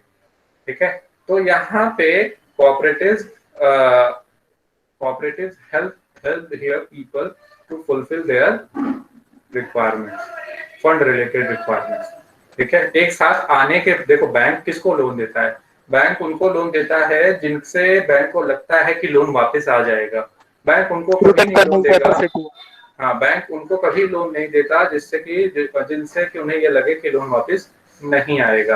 ठीक है। तो यहाँ पे cooperatives help here people to fulfil their requirements, fund related requirements, ठीक है। एक साथ आने के, देखो बैंक किसको लोन देता है, बैंक उनको लोन देता है जिनसे बैंक को लगता है कि लोन वापस आ जाएगा। बैंक उनको कभी नहीं लोन देगा, हाँ, बैंक उनको कभी लोन नहीं देता जिनसे कि उन्हें ये लगे कि लोन वापस नहीं आएगा।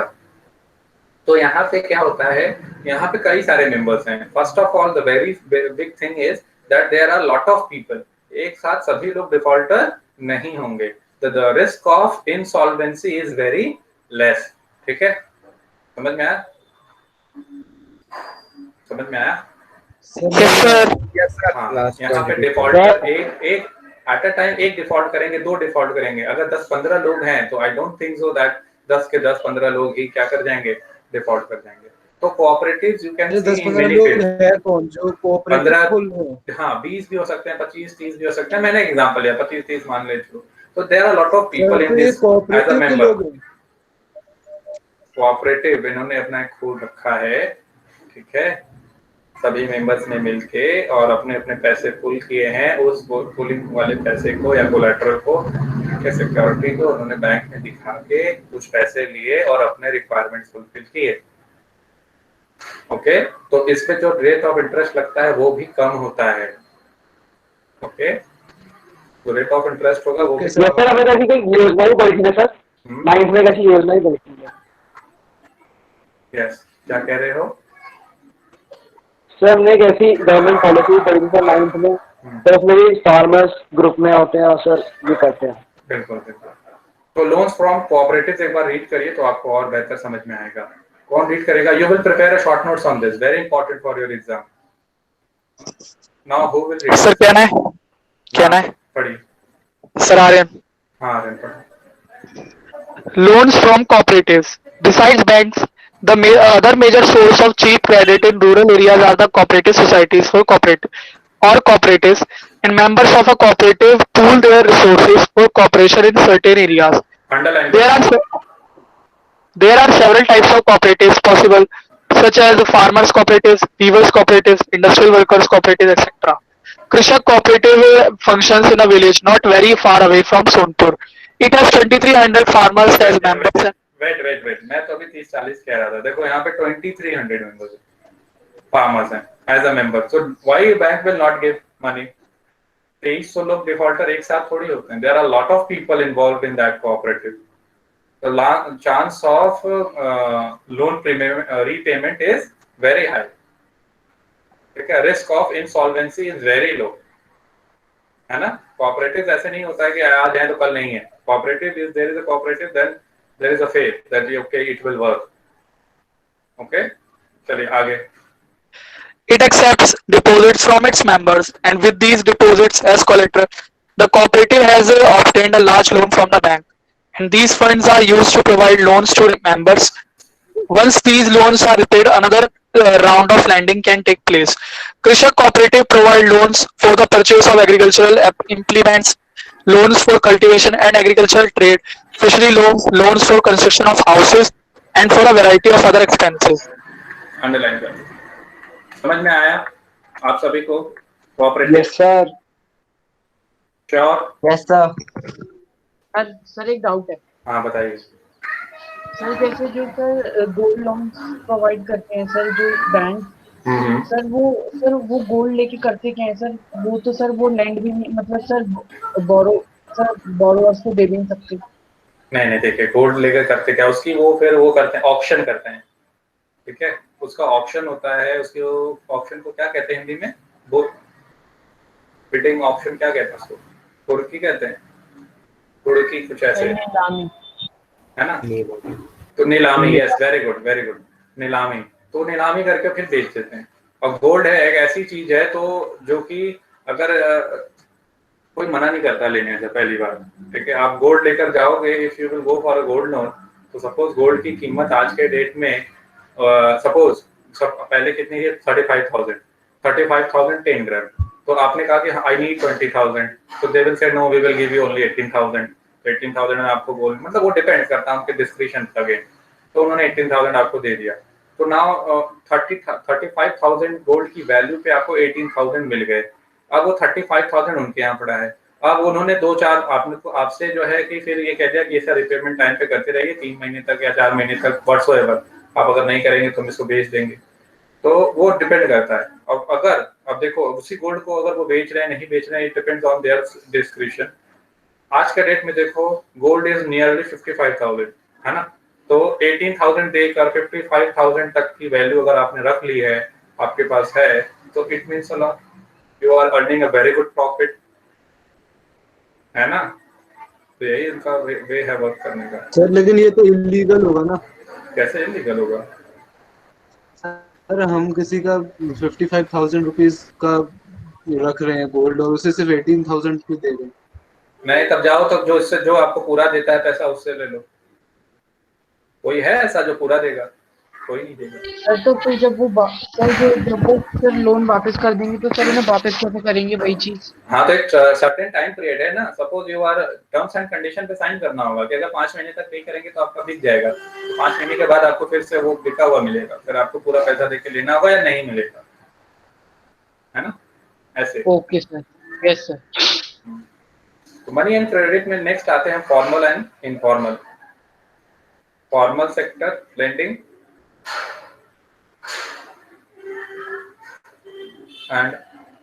तो यहाँ पे क्या होता है, यहाँ पे कई सारे मेंबर्स हैं। First of all the very big thing is that there are lot of people, एक साथ सभी लोग डिफॉल्टर नहीं होंगे। The risk of insolvency is very less, ठीक है, समझ में आया, समझ में आया? Yes sir. हाँ, यहाँ पे डिफॉल्टर एक एट अ टाइम एक डिफॉल्ट करेंगे, दो डिफॉल्ट करेंगे। अगर 10-15 लोग हैं तो I don't think so that 10 के 10-15 लोग ही क्या कर जाएंगे, डिफॉल्ट कर जाएंगे। तो cooperatives you can see in many लोग हैं कौन जो कोऑपरेटिव फुल है, हाँ 20 भी हो सकते हैं, 25-30 भी हो सकते हैं, मैंने एग्जांपल लिया 25-30 मान ले। तो there are lot of people in this as a member. Cooperative इन्होंने अपना एक खोल रखा है, ठीक है, सभी मेंबर्स ने मिलके और अपने अपने पैसे पुल किए हैं। उस पुलिंग वाले पैसे को या कोलैटरल को, ठीक है, सिक्योरिटी को उन्होंने बैंक में दिखा के कुछ पैसे लिए और अपने रिक्वायरमेंट्स फुलफिल किए। ओके, तो इस पे जो रेट ऑफ इंटरेस्ट लगता है वो भी कम होता है। ओके, तो रेट ऑफ इंटरेस्ट होगा वो भी। सर हमें कैसी कोई योजना ही पड़ी थी सर, 9th में कैसी योजना ही पड़ी थी? यस, क्या कह रहे हो सर? हमने एक ऐसी गवर्नमेंट पॉलिसी पड़ी थी सर 9th में, तो उसमें भी फार्मर्स ग्रुप में होते हैं और सर ये करते हैं। बिल्कुल बिल्कुल। तो लोन्स फ्रॉम कोऑपरेटिव्स एक बार रीड करिए तो आपको और बेहतर समझ में आएगा। कौन रीड करेगा? You will prepare a short notes on this, very important for your exam. Now who will read? Sir क्या है पढ़िए सर। आर्यन। हाँ आर्यन पढ़िए। Loans from cooperatives. Besides banks, the other major source of cheap credit in rural areas are the cooperative societies for cooperatives, and members of a cooperative pool their resources for cooperation in certain areas. Underline. There are several types of cooperatives possible, such as farmers cooperatives, weavers cooperatives, industrial workers cooperatives, etc. Krishak cooperative functions in a village not very far away from Sonpur. It has 2,300 farmers as members. Wait, मैं तो अभी 30-40 कह रहा था। देखो यहाँ पे 2,300 members farmers हैं as a member. So why bank will not give money? 2300 लोग डिफॉल्टर एक साथ थोड़ी होते हैं। There are lot of people involved in that cooperative. The chance of loan repayment is very high, ठीक है। Risk of insolvency is very low, है ना। कोऑपरेटिव ऐसे नहीं होता है कि आज है तो कल नहीं है. Cooperative is there is a cooperative then there is a faith that okay it will work. Okay, चलिए आगे. It accepts deposits from its members, and with these deposits as collateral, the cooperative has obtained a large loan from the bank. And these funds are used to provide loans to members. Once these loans are repaid, another round of lending can take place. Krishak Cooperative provide loans for the purchase of agricultural implements, loans for cultivation and agricultural trade, fishery loans for construction of houses, and for a variety of other expenses. Underline कर. समझ में आया आप सभी को? Cooperative. Yes sir. Sure? Yes sir. Sir एक doubt है. हाँ बताइए. सर जैसे जो सर गोल्ड लोन प्रोवाइड करते हैं सर जो बैंक, सर वो गोल्ड लेके करते क्या है सर? वो तो सर वो लैंड भी नहीं, मतलब सर बोरोवर्स को दे भी नहीं सकते. नहीं देखिए, गोल्ड लेकर करते क्या, उसकी वो फिर वो करते हैं, ऑक्शन करते हैं. ठीक है, उसका ऑक्शन होता है. उसके ऑक्शन को क्या कहते हैं हिंदी में? वो बिडिंग ऑक्शन क्या कहते हैं उसको? कुर्की कहते हैं. कुर्की कुछ ऐसे है ना. तो नीलामी. Yes, very good very good. नीलामी. तो नीलामी करके फिर बेच देते हैं. और गोल्ड है एक ऐसी चीज है तो जो कि अगर कोई मना नहीं करता लेने से पहली बार. ठीक है, आप गोल्ड लेकर जाओगे, if you will go for a gold loan, तो सपोज गोल्ड की कीमत आज के डेट में सपोज पहले कितनी है? 35,000. 35,000 10 ग्राम. तो आपने कहा कि आई नीड 20,000, तो they will say no we will give you only 18,000. 18,000 में आपको गोल्ड, मतलब वो डिपेंड करता है उनके डिस्क्रिप्शन पे. तो उन्होंने 18,000 आपको दे दिया. तो नाउ 35,000 गोल्ड की वैल्यू पे आपको 18,000 मिल गए. अब वो 35,000 उनके यहाँ पड़ा है. अब उन्होंने 2-4 आपसे जो है कि फिर ये कह दिया कि ये सर रिपेमेंट टाइम पे करते रहिए 3 महीने तक या 4 महीने तक, व्हाटसोएवर. आप अगर नहीं करेंगे तो हम इसको बेच देंगे. तो वो डिपेंड करता है. अब अगर अब देखो उसी गोल्ड को अगर वो बेच रहे हैं नहीं बेच रहे हैं, it depends on their description. आज के डेट में देखो गोल्ड इज नियरली 55,000 है ना. तो 18,000 देकर 55,000 तक की वैल्यू अगर आपने रख ली है, आपके पास है, तो it means you are earning a very good profit, है ना. तो यही उनका वे है वर्क करने का. सर लेकिन ये तो इलीगल होगा ना. कैसे इलीगल होगा? सर हम किसी का 55,000 रुपीज का रख रहे हैं गोल्ड और उसे सिर्फ 18,000 भी दे रहे हैं. नहीं, तब जाओ तो जो इससे जो आपको पूरा देता है पैसा उससे ले लो. कोई है ऐसा जो पूरा देगा? कोई नहीं देगा. सर तो फिर जब वो सर लोन वापस कर देंगे तो सर उन्हें वापस कैसे करेंगे वही चीज? हाँ, तो एक सर्टेन टाइम पीरियड है ना. Suppose you are terms and condition पे साइन करना होगा कि अगर 5 महीने तक पे करेंगे तो आपका बिक जाएगा. 5 महीने के बाद आपको फिर से वो बिका हुआ मिलेगा, फिर आपको पूरा पैसा देके लेना होगा या नहीं मिलेगा, है ना. ऐसे. Okay sir. Yes sir. तो मनी एंड क्रेडिट में नेक्स्ट आते हैं formal and informal. Formal sector lending and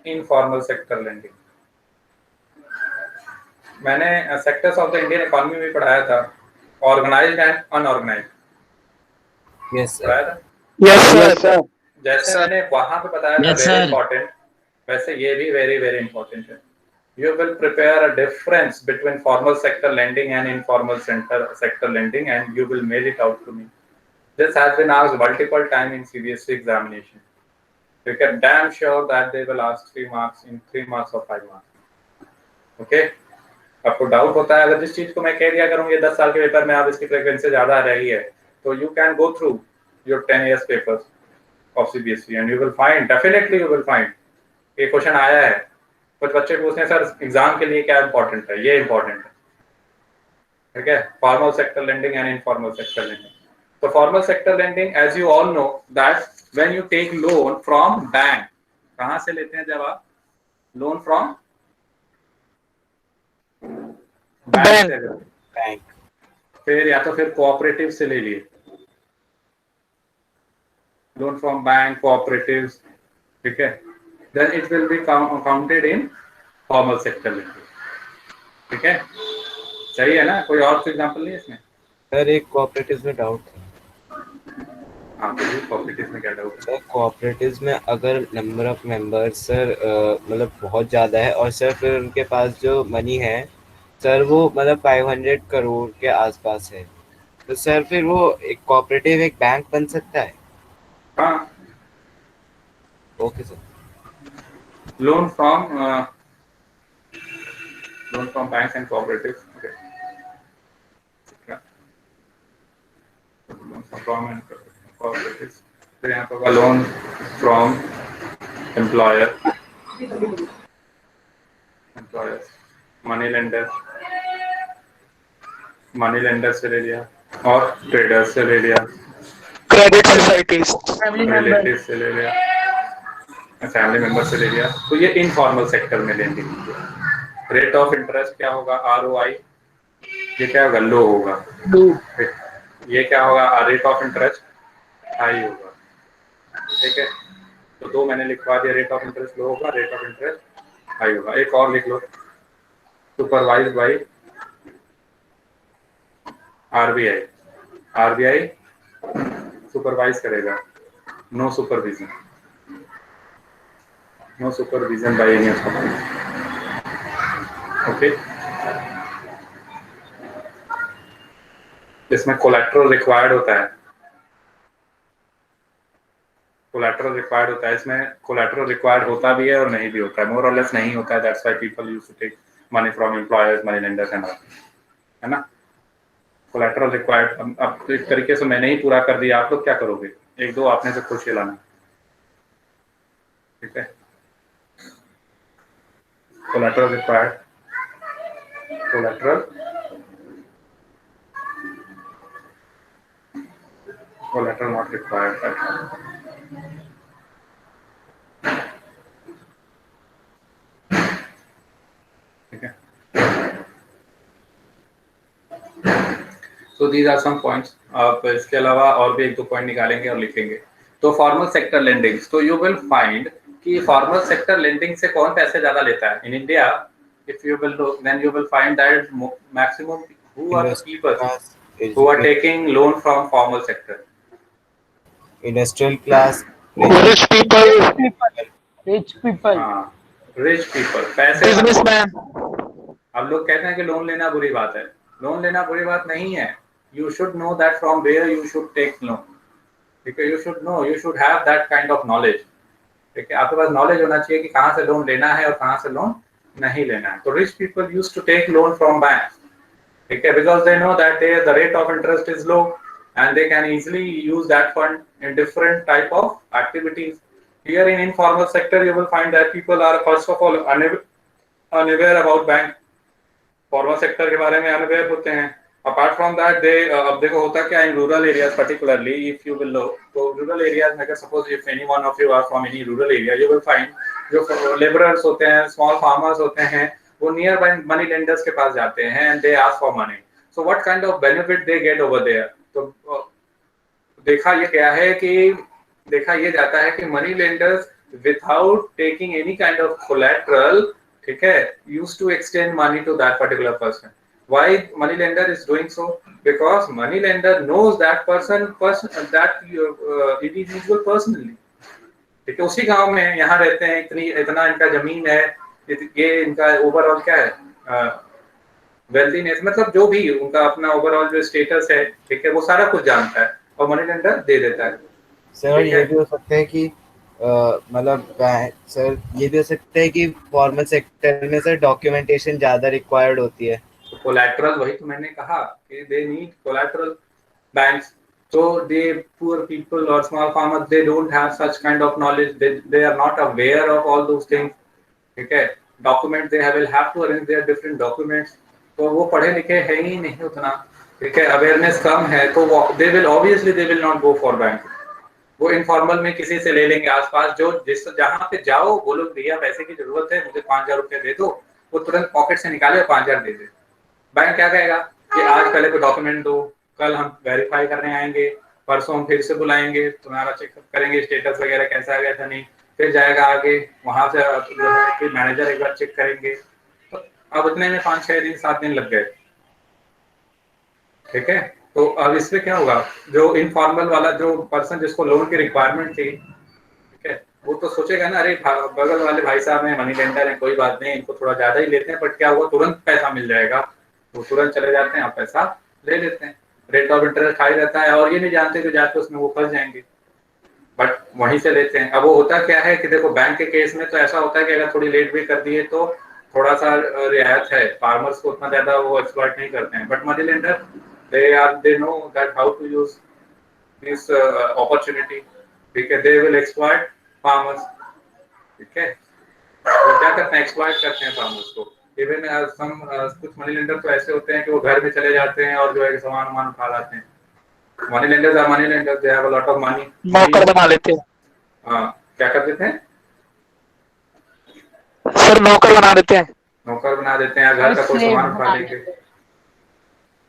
informal sector lending. मैंने sectors of the Indian economy में पढ़ाया था, organised and unorganised. Yes sir. Yes sir. जैसे मैंने वहां पे बताया था वेरी इंपॉर्टेंट, वैसे ये भी वेरी वेरी इंपॉर्टेंट है. You will prepare a difference between formal sector lending and informal sector lending, and you will mail it out to me. This has been asked multiple times in CBSE examination. You can damn sure that they will ask 3 marks in 3 marks or 5 marks. Okay? आपको doubt होता है, अगर जिस चीज को मैं कह दिया करूँ ये 10 साल के पेपर में आप इसकी फ्रीक्वेंसी ज्यादा रही है, तो you can go through your 10 years papers of CBSE and you will find, definitely you will find, ये क्वेश्चन आया है. कुछ बच्चे पूछते हैं सर एग्जाम के लिए क्या इंपॉर्टेंट है, ये इंपॉर्टेंट है. ठीक है, formal sector lending and informal sector lending. तो formal sector lending, as you all know that when you take loan from bank, कहां से लेते हैं जब आप लोन फ्रॉम बैंक, फिर या तो फिर कोऑपरेटिव से ले लिए लोन फ्रॉम बैंक, कोऑपरेटिव. ठीक है, then it will be counted in formal sector lending. ठीक है, सही है ना. कोई और एग्जांपल नहीं इसमें? सर एक कोऑपरेटिव में डाउट है. हाँ तो कोऑपरेटिव में क्या डाउट है? सर कोऑपरेटिव्स में अगर नंबर ऑफ मेंबर्स सर मतलब बहुत ज़्यादा है और सर फिर उनके पास जो मनी है सर वो मतलब 500 करोड़ के आसपास है, तो सर फिर वो एक कोऑपरेटिव एक बैंक बन सकता है? हाँ, okay sir. Loan from banks and cooperative. Okay, from and cooperative. फिर यहाँ पर loan from employer, money lender से ले लिया और ट्रेडर से ले लिया, क्रेडिट सोसाइटीज, रिलेटिव से ले लिया, फैमिली मेंबर से ले लिया। तो ये इनफॉर्मल सेक्टर में लेंडिंग। रेट ऑफ इंटरेस्ट क्या होगा? ROI। ये क्या होगा? लो होगा। ये क्या होगा? रेट ऑफ इंटरेस्ट हाई होगा। ठीक है, तो दो मैंने लिखवा दिया, रेट ऑफ इंटरेस्ट लो होगा, रेट ऑफ इंटरेस्ट हाई होगा। एक और लिख लो, सुपरवाइज बाई RBI सुपरवाइज करेगा, no supervision by any authority. Okay, इसमें कोलैटरल रिक्वायर्ड होता है, इसमें कोलैटरल रिक्वायर्ड होता भी है और नहीं भी होता है, मोर और लेस नहीं होता है। That's why people used to take money from employers, money lenders and all, है ना। Collateral required. अब इस तरीके से मैंने ही पूरा कर दिया, आप लोग क्या करोगे? एक दो आपने से खुश लाना, ठीक है। Collateral required, collateral not required. ठीक है, so these are some points. आप इसके अलावा और भी एक दो पॉइंट निकालेंगे और लिखेंगे। तो फॉर्मल सेक्टर लेंडिंग, तो यू विल फाइंड कि फॉर्मल सेक्टर लेंडिंग से कौन पैसे ज्यादा लेता है in India. If you will look, then you will find that maximum who are the people who are taking loan from formal sector. Industrial class, rich people, हाँ, rich people, पैसे। Businessman. अब लोग कहते हैं कि लोन लेना बुरी बात है। लोन लेना बुरी बात नहीं है। You should know that from where you should take loan. ठीक है, you should know, you should have that kind of knowledge. ठीक है, आपके पास नॉलेज होना चाहिए कि कहाँ से लोन लेना है और कहाँ से लोन नहीं लेना है। तो rich people use to take loan from bank, ठीक है, because they know that the rate of interest is low and they can easily use that fund in different type of activities. Here in informal sector you will find that people are first of all unaware about bank, formal sector के बारे में unaware होते हैं। Apart from that they अब देखो होता क्या है in rural areas particularly, if you will look, तो rural areas में अगर suppose if any one of you are from any rural area, you will find जो laborers होते हैं, small farmers होते हैं, वो nearby money lenders के पास जाते हैं and they ask for money. So what kind of benefit they get over there? तो देखा ये क्या है कि देखा ये जाता है कि money lenders without taking any kind of collateral, ठीक है, used to extend money to that particular person. Why money lender is doing so? Because money lender knows that person that individual personally, ठीक है, उसी गांव में यहाँ रहते हैं, इतना इनका जमीन है, ये इनका ओवरऑल क्या है, वेल्थीनेस, मतलब जो भी उनका अपना ओवरऑल जो स्टेटस है, ठीक है, वो सारा कुछ जानता है और मनी लेंडर दे देता है। सर ये भी हो सकता है कि मतलब सर ये भी हो सकता है कि फॉर्मल सेक्टर में सर डॉक्यूमेंटेशन ज्यादा रिक्वायर्ड होती है। तो कोलैटरल, वही तो मैंने कहा कि they need collateral banks. So the poor people or small farmers, they don't have such kind of knowledge. They are not aware of all those things. ठीक है, document they will have to arrange their different documents. तो वो पढ़े लिखे है ही नहीं उतना, ठीक है, अवेयरनेस कम है, तो they will not go for bank. वो इनफॉर्मल में किसी से ले लेंगे आसपास, जो जिस जहाँ पे जाओ बोलो भैया पैसे की जरूरत है, मुझे 5,000 रुपये दे दो, वो तुरंत पॉकेट से निकाले और 5,000 दे दे। बैंक क्या कहेगा कि आज पहले तो डॉक्यूमेंट दो, कल हम वेरीफाई करने आएंगे, परसों हम फिर से बुलाएंगे, तुम्हारा चेकअप करेंगे स्टेटस वगैरह कैसा गया था नहीं, फिर जाएगा आगे, वहां से जो है कि मैनेजर एक बार चेक करेंगे। तो अब इतने में 5-6 दिन 7 दिन लग गए, ठीक है। तो अब इसमें क्या होगा, जो इनफॉर्मल वाला जो पर्सन जिसको लोन की रिक्वायरमेंट थी, ठीक है, वो तो सोचेगा ना, अरे बगल वाले भाई साहब हैं, मनी लेंडर है, कोई बात नहीं, इनको थोड़ा ज्यादा ही लेते हैं, बट क्या हुआ, तुरंत पैसा मिल जाएगा, वो तुरंत चले जाते हैं और पैसा ले लेते हैं, रेट ऑफ इंटरेस्ट हाई रहता है, और ये नहीं जानते कि जाके उसमें वो फंस जाएंगे, बट वहीं से लेते हैं। अब वो होता क्या है कि देखो, बैंक के केस में तो ऐसा होता है कि अगर थोड़ी लेट भी कर दिए तो थोड़ा सा रियायत है, फार्मर्स को उतना ज्यादा वो एक्सप्लॉइट नहीं करते हैं, but money lender they know that how to use this opportunity, ठीक है, दे विल एक्सप्लॉइट फार्मर्स, ठीक है, तो क्या करते हैं, एक्सप्लॉइट करते हैं फार्मर्स को। इवन कुछ मनी लेंडर तो ऐसे होते हैं कि वो घर में चले जाते हैं और जो है सामान वामान उठा लाते हैं। Money lenders are money lenders, they have a lot of money, नौकर बना लेते हैं। हाँ, क्या कर देते हैं सर? नौकर बना देते हैं। नौकर बना देते हैं, घर का कोई सामान उठा लेंगे,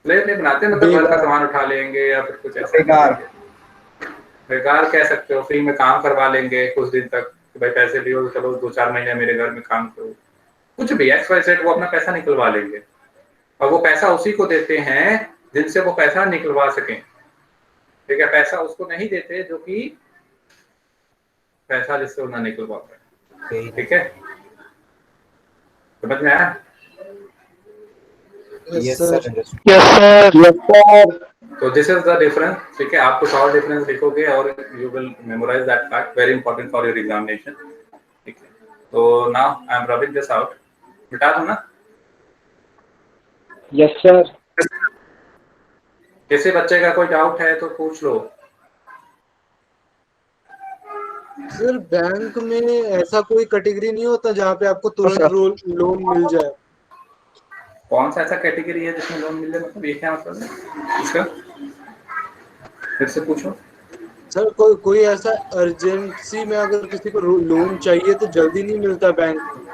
स्लेव नहीं बनाते, मतलब घर का सामान उठा लेंगे या फिर कुछ ऐसा, बेकार कह सकते हो, फ्री में काम करवा लेंगे कुछ दिन तक, भाई पैसे लियो, चलो 2-4 महीने मेरे घर में काम करो, कुछ भी XYZ, वो अपना पैसा निकलवा लेंगे, और वो पैसा उसी को देते हैं जिनसे वो पैसा निकलवा सकें, ठीक है, पैसा उसको नहीं देते जो कि पैसा जिससे वो ना निकलवा पाए, ठीक है, समझ में आया? Yes, sir. Yes, sir. Yes, sir. तो दिस इज द डिफरेंस, ठीक है, आप कुछ और डिफरेंस लिखोगे और you will memorize that fact, very important for your examination, ठीक है। तो now I am rubbing this out, मिटा दूं ना? Yes sir. किसी बच्चे का कोई डाउट है तो पूछ लो। सर बैंक में ऐसा कोई कैटेगरी नहीं होता जहाँ पे आपको तुरंत लोन मिल जाए? कौन सा ऐसा कैटेगरी है जिसमें लोन मिल जाए, मतलब ये क्या मतलब है इसका, फिर से पूछो। सर कोई ऐसा अर्जेंसी में अगर किसी को लोन चाहिए तो जल्दी नहीं मिलता बैंक में?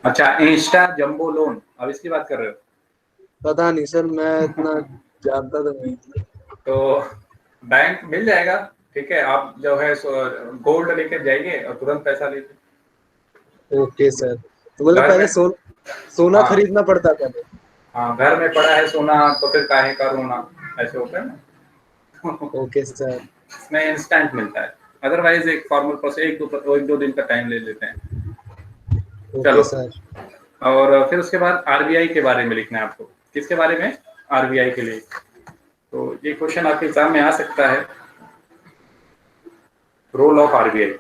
अच्छा, इंस्टा जंबो लोन, अब इसकी बात कर रहे हो? पता नहीं सर, मैं इतना जानता तो नहीं। तो बैंक मिल जाएगा, ठीक है, आप जो है गोल्ड लेके जाइए और तुरंत पैसा लीजिए। ओके सर, तो मतलब पहले सोना खरीदना पड़ता था। हाँ, घर में पड़ा है सोना तो फिर काहे का रोना, ऐसे होता है ना। ओके सर, इसमें इंस्टेंट मिलता है, अदरवाइज एक फॉर्मल प्रोसेस एक दो दिन का टाइम ले लेते हैं। चलो सर, और फिर उसके बाद RBI के बारे में लिखना है आपको। किसके बारे में? RBI के लिए। तो ये क्वेश्चन आपके एग्जाम में आ सकता है, role of RBI,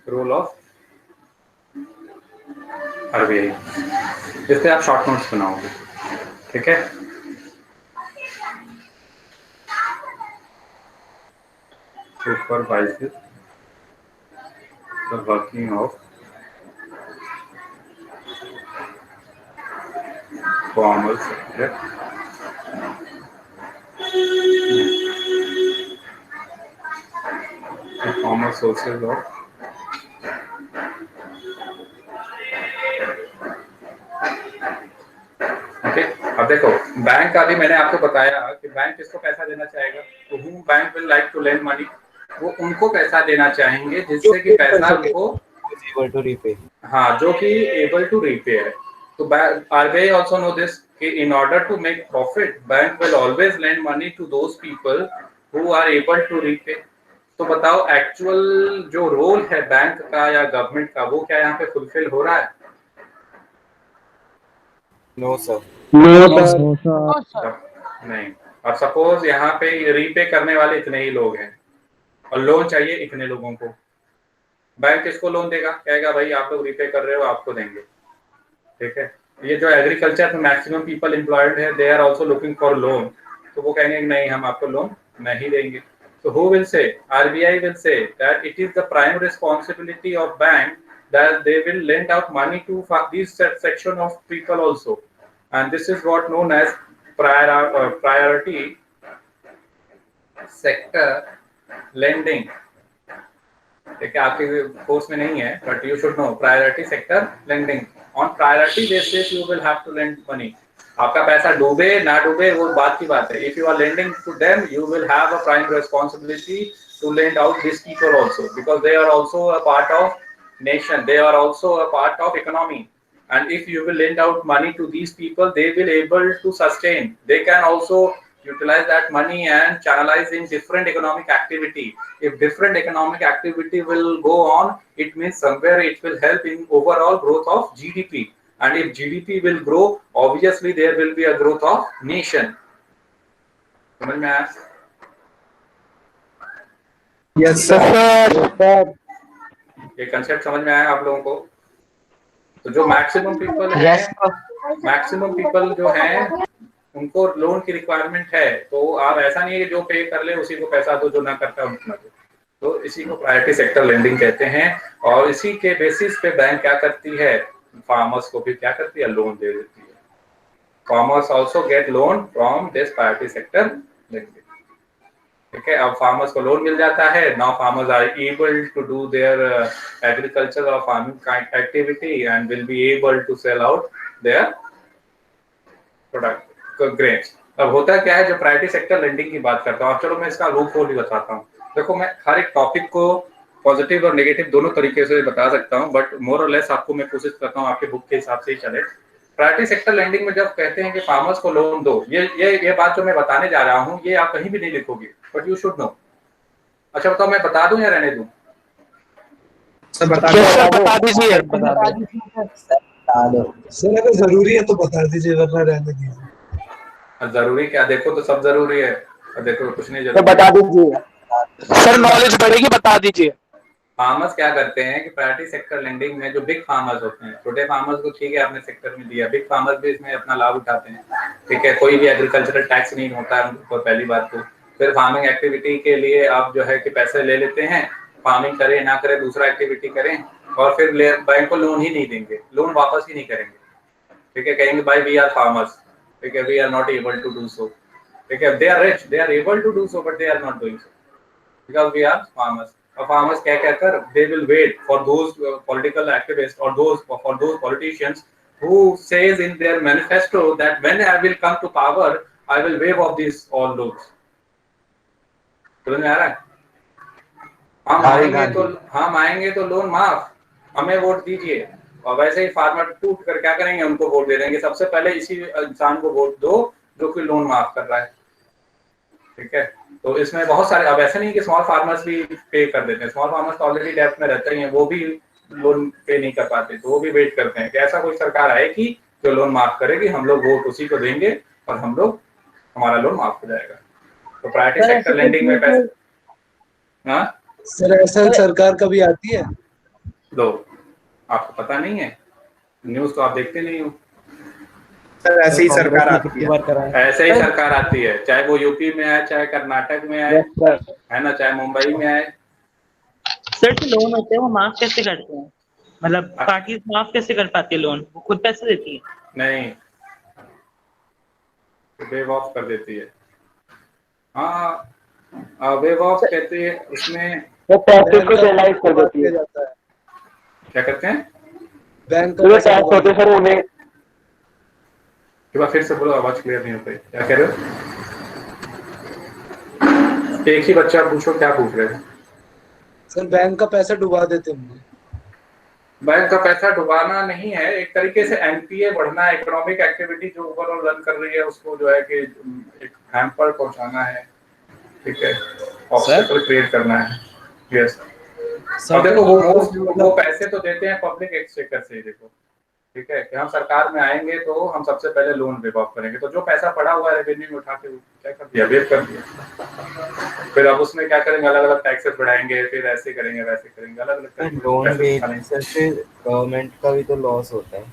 role of RBI, जिससे आप शॉर्ट नोट्स बनाओगे, ठीक है। Supervises the working of formal sector the formal sources of okay. अब देखो, बैंक का भी मैंने आपको बताया कि बैंक किसको पैसा देना चाहेगा, तो whom bank will like to lend money, वो उनको पैसा देना चाहेंगे जिससे कि पैसा उनको able to repay, हाँ, जो कि able to repay है। तो RBI also know this कि in order to make profit, bank will always lend money to those people who are able to repay। तो बताओ एक्चुअल जो रोल है बैंक का या गवर्नमेंट का, वो क्या यहाँ पे फुलफिल हो रहा है? no sir, नहीं। अब सपोज यहाँ पे रीपे करने वाले इतने ही लोग हैं और लोन चाहिए इतने लोगों को, बैंक किसको लोन देगा? कहेगा भाई आप लोग रीपे कर रहे हो, आपको देंगे, ठीक है। ये जो एग्रीकल्चर में मैक्सिमम पीपल एम्प्लॉयड है, they are also looking for loan, तो वो कहेंगे नहीं, हम आपको लोन नहीं देंगे। तो who will say? RBI will say that it is the prime responsibility of bank that they will lend out money to these section of people also, and this is what known as priority sector lending। ठीक है, आपके course में नहीं है, but you should know priority sector lending। On priority basis you will have to lend money। आपका पैसा डूबे ना डूबे वो बात की बात है। If you are lending to them, you will have a prime responsibility to lend out these people also, because they are also a part of nation, they are also a part of economy, and if you will lend out money to these people, they will able to sustain. They can also utilize that money and channelize in different economic activity. If different economic activity will go on, it means somewhere it will help in overall growth of GDP. And if GDP will grow, obviously there will be a growth of nation. समझ में आया? Yes, sir. ये concept समझ में आया आप लोगों को? तो जो मैक्सिमम पीपल है, मैक्सिमम पीपल जो हैं उनको लोन की रिक्वायरमेंट है, तो आप ऐसा नहीं है कि जो पे कर ले उसी को पैसा दो, जो ना करता है उनको ना दो। तो इसी को प्रायोरिटी सेक्टर लेंडिंग कहते हैं। और इसी के बेसिस पे बैंक क्या करती है, फार्मर्स को भी क्या करती है, लोन दे देती है। Farmers also get loan from this priority sector lending. ठीक है, अब फार्मर्स को लोन मिल जाता है। Now farmers are able to do their agriculture और farming activity and will be able to sell out their product grains. अब होता क्या है, जो प्रायोरिटी सेक्टर लेंडिंग की बात करता हूँ, चलो मैं इसका लूप होल भी बताता हूँ। देखो, मैं हर एक टॉपिक को पॉजिटिव और नेगेटिव दोनों तरीके से बता सकता हूँ, बट मोर और लेस आपको मैं कोशिश करता हूँ आपके बुक के हिसाब से ही चले। प्रायोरिटी सेक्टर लेंडिंग में जब कहते हैं कि फार्मर्स को लोन दो, ये बात जो मैं बताने जा रहा हूँ ये आप कहीं भी नहीं लिखोगे, बट यू शुड नो। अच्छा बताओ, मैं बता दूं या रहने दूं? सर बता दीजिए। सर अगर जरूरी है तो बता दीजिए, वरना रहने दीजिए। जरूरी क्या, देखो तो सब जरूरी है, और देखो कुछ नहीं जरूरी। तो बता दीजिए सर, नॉलेज बढ़ेगी, बता दीजिए। फार्मर्स क्या करते हैं कि प्रायोरिटी सेक्टर लेंडिंग में जो बिग फार्मर्स होते हैं, छोटे फार्मर्स को ठीक है आपने सेक्टर में दिया, बिग फार्मर्स भी इसमें अपना लाभ उठाते हैं। ठीक है, कोई भी एग्रीकल्चरल टैक्स नहीं होता है उनको, पहली बात तो। फिर फार्मिंग एक्टिविटी के लिए आप जो है कि पैसे ले लेते हैं, फार्मिंग करें ना करें दूसरा एक्टिविटी करें, और फिर बैंक को लोन ही नहीं देंगे, लोन वापस ही नहीं करेंगे। ठीक है, कहेंगे भाई वी आर फार्मर्स, ठीक है, we are not able to do so. ठीक है, they are rich, they are able to do so, but they are not doing so because we are farmers. और फार्मर्स क्या कहकर, they will wait for those political activists or for those politicians who says in their manifesto that when I will come to power I will waive off these all loans। समझ में आ रहा है? हम आएंगे तो loan माफ, हमें vote दीजिए। और वैसे ही फार्मर टूट कर क्या करेंगे, उनको वोट दे देंगे। सबसे पहले इसी इंसान को वोट दो जो कि लोन माफ कर रहा है। ठीक है, तो इसमें बहुत सारे, अब ऐसा नहीं कि स्मॉल फार्मर्स भी पे कर देते हैं, स्मॉल फार्मर्स तो ऑलरेडी डेब्ट में रहते ही हैं, वो भी लोन पे नहीं कर पाते, तो वो भी वेट करते हैं कि ऐसा कोई सरकार आएगी जो लोन माफ करेगी, हम लोग वोट उसी को देंगे और हमारा लोन माफ हो जाएगा। तो प्रायोरिटी सेक्टर लेंडिंग में पैसे, हाँ सर ऐसा सरकार कभी आती है? दो, आपको पता नहीं है, न्यूज तो आप देखते नहीं हो। सर ऐसे ही सरकार आती है, ऐसे ही सरकार आती है, चाहे वो यूपी में आए, चाहे कर्नाटक में आए, है ना, चाहे मुंबई में आए। सर जो लोन होते हैं वो माफ कैसे करते हैं, मतलब पार्टी माफ कैसे कर पाती है लोन, वो खुद पैसे देती है? नहीं, वेव ऑफ कर देती है। हाँ, वेव ऑफ कहते हैं उसमें, वो पैसे को चैनलाइज कर देती है। क्या करते हैं, बैंक जो टैक्स होते सर उन्हें, फिर से बोलो, आवाज क्लियर नहीं हो पाई। क्या कह रहे हो? एक ही बच्चा पूछो, क्या पूछ रहे हैं? सर बैंक का पैसा डुबा देते होंगे। बैंक का पैसा डुबाना नहीं है, एक तरीके से एनपीए बढ़ना, इकोनॉमिक एक्टिविटी जो ओवरऑल रन कर रही है उसको जो है कि एक हैम्पर पहुंचाना है। ठीक है, ऑब्स्टेकल क्रिएट करना है। यस सर, देखो वो पैसे तो देते हैं पब्लिक एक्सचेकर से ही। देखो ठीक है, कि हम सरकार में आएंगे तो हम सबसे पहले लोन वेव ऑफ करेंगे, तो जो पैसा पड़ा हुआ है रेवेन्यू में उठा के क्या कर दिया, वेव कर दिया। फिर अब उसमें क्या करेंगे, अलग अलग टैक्सेस बढ़ाएंगे, फिर ऐसे करेंगे वैसे करेंगे, अलग अलग लोन से गवर्नमेंट का भी तो लॉस होता है।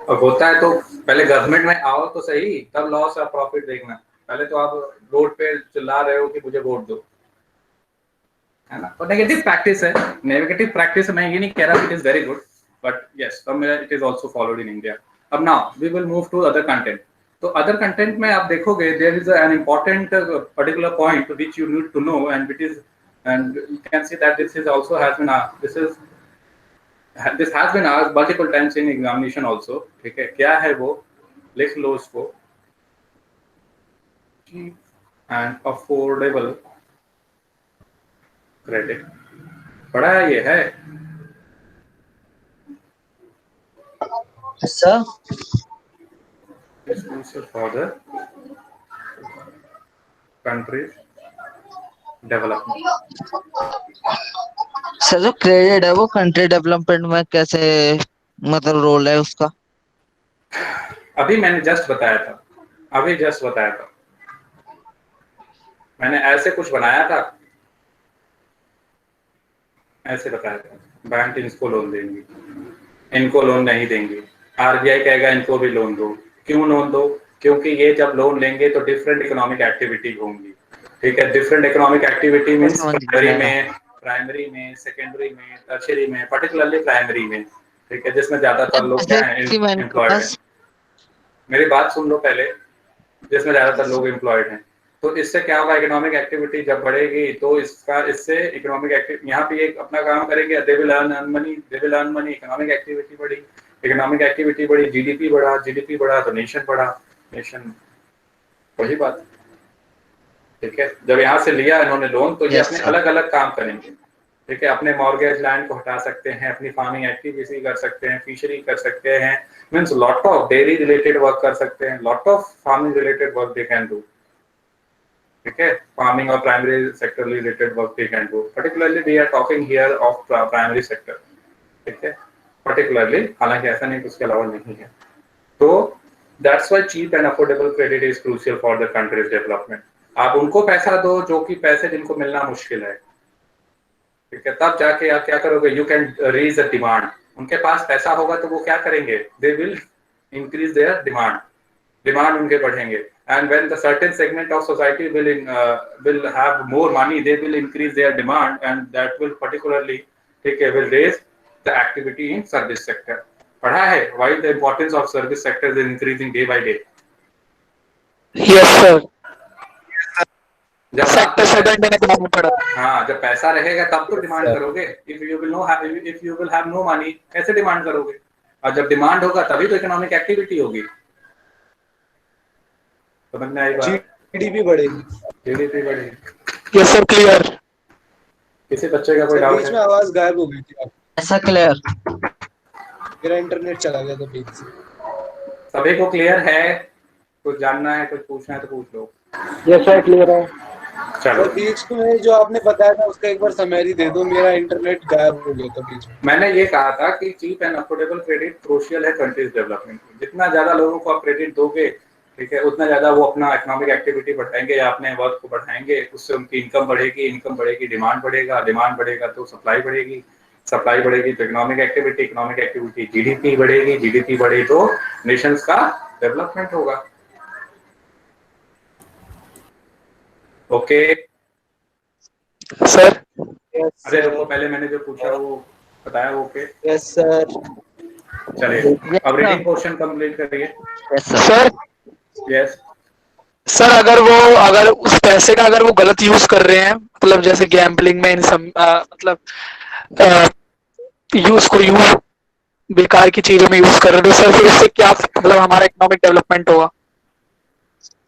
अब होता है तो पहले गवर्नमेंट में आओ तो सही, तब लॉस और प्रॉफिट देखना। पहले तो आप रोड पे चिल्ला रहे हो कि मुझे वोट दो, है ना, तो नेगेटिव प्रैक्टिस है। नेगेटिव प्रैक्टिस मैं ये नहीं कह रहा, it is very good, but yes, somewhere it is also followed in India. अब now we will move to other content. तो other content में आप देखोगे there is an important particular point which you need to know, and it is, and you can see that this is also has been this has been asked multiple times in examination also. ठीक है, क्या है वो, लिख लो उसको, cheap and affordable credit। पढ़ा है, ये है Sir, Exclusive for the country's development. Sir जो क्रेडिट है वो कंट्री डेवलपमेंट में कैसे मतलब रोल है उसका? अभी मैंने जस्ट बताया था, मैंने ऐसे कुछ बनाया था, ऐसे बताया था, बैंक इनको लोन देंगी, इनको लोन नहीं देंगी, आरबीआई कहेगा इनको भी लोन दो। क्यों लोन दो? क्योंकि ये जब लोन लेंगे तो डिफरेंट इकोनॉमिक एक्टिविटी होंगी, ठीक है। Different economic activity means primary में, सेकेंडरी में, टर्शियरी में, पर्टिकुलरली प्राइमरी में, ठीक है, जिसमें ज्यादातर लोग क्या हैं, एम्प्लॉयड हैं। मेरी बात सुन लो पहले, जिसमें ज्यादातर लोग एम्प्लॉयड हैं। तो इससे क्या होगा, इकोनॉमिक एक्टिविटी जब बढ़ेगी तो इससे इकोनॉमिक एक्टिविटी यहाँ पे एक अपना काम करेंगे, they will earn money, economic activity बढ़ी, जीडीपी बढ़ा तो नेशन बढ़ा, वही बात, ठीक है। जब यहाँ से लिया इन्होंने लोन तो ये अपने अलग अलग काम करेंगे, ठीक है। अपने मॉर्गेज लैंड को हटा सकते हैं, अपनी फार्मिंग एक्टिविटी कर सकते हैं, फिशरी कर सकते हैं, means lot of dairy related work कर सकते हैं, lot of farming related work they can do, ठीक है। फार्मिंग और primary sector related work they can do, particularly we are talking here of primary sector, ठीक है, पर्टिकुलरली, हालांकि ऐसा नहीं कि उसके अलावा नहीं है। तो that's why cheap and affordable credit is crucial for the country's development. आप उनको पैसा दो जो कि पैसे जिनको मिलना मुश्किल है, ठीक है, तब जाके आप क्या करोगे, you can raise a demand. उनके पास पैसा होगा तो वो क्या करेंगे, they will increase their demand उनके बढ़ेंगे, and when the certain segment of society will have more money, they will increase their demand, and that will particularly, ठीक है, will raise the activity in service sector. पढ़ा है why the importance of service sector is increasing day by day? Yes sir. Sector से मैंने पढ़ा। हाँ, जब पैसा रहेगा तब तो डिमांड करोगे। if you will have no money, कैसे डिमांड करोगे? और जब डिमांड होगा तभी तो इकोनॉमिक एक्टिविटी होगी। समझ में आई बात? जीडीपी बढ़ेगी। Yes sir, clear. किसी बच्चे का कोई डाउट है? बीच में आवाज गायब हो गई थी। ऐसा क्लियर? मेरा इंटरनेट चला गया था बीच से। सभी को क्लियर है? कुछ जानना है, कुछ पूछना है तो पूछ लो। यस सर, क्लियर है। चलो, बीच में जो आपने बताया था उसका एक बार समरी दे दो, मेरा इंटरनेट गायब हो गया था बीच में। मैंने ये कहा था कि cheap and affordable credit crucial है कंट्रीज डेवलपमेंट में। जितना ज्यादा लोगों को आप क्रेडिट दोगे, ठीक है, उतना ज्यादा वो अपना इकोनॉमिक एक्टिविटी बढ़ाएंगे या अपने वर्क को बढ़ाएंगे, उससे उनकी इनकम बढ़ेगी, डिमांड बढ़ेगा तो सप्लाई बढ़ेगी तो इकोनॉमिक एक्टिविटी, जीडीपी बढ़े तो नेशंस का डेवलपमेंट होगा। Okay sir. अरे रुको, पहले मैंने जो पूछा वो बताया वो ओके? Yes sir. चलिए अब रीडिंग पोर्शन कंप्लीट करिए। सर यस सर, अगर उस पैसे का अगर वो गलत यूज कर रहे हैं, मतलब जैसे गैम्बलिंग में मतलब यूज बेकार की चीजों में यूज कर रहे हैं, तो सर फिर इससे क्या मतलब हमारा इकोनॉमिक डेवलपमेंट होगा?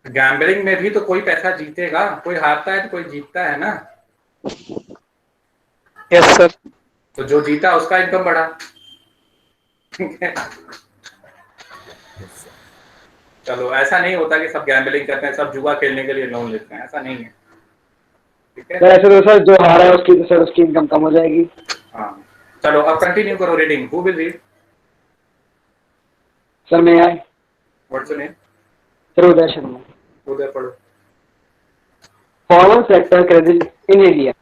गैम्बलिंग में भी तो कोई पैसा जीतेगा, कोई हारता है तो कोई जीतता है ना। Yes sir. तो जो जीता उसका इनकम बढ़ा, ठीक है। चलो, ऐसा नहीं होता कि सब गैम्बलिंग करते हैं, सब जुआ खेलने के लिए लोन लेते हैं, ऐसा नहीं है, ठीक है। सर ऐसे तो सर जो हारा है उसकी इनकम कम हो जाएगी। हाँ, चलो अब कंटिन्यू करो reading. Who will read? Sir मैं आए। What's your name? सर उदय शर्मा। उदय पढ़ो। Formal sector credit in India.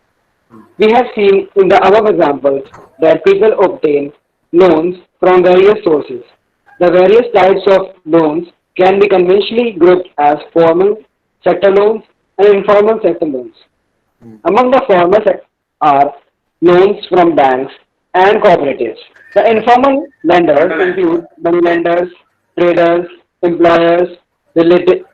We have seen in the above examples that people obtain loans from various sources. The various types of loans can be conventionally grouped as formal sector loans and informal sector loans. Among the formal sector are loans from banks and cooperatives. The informal lenders include money lenders, traders, employers, relatives,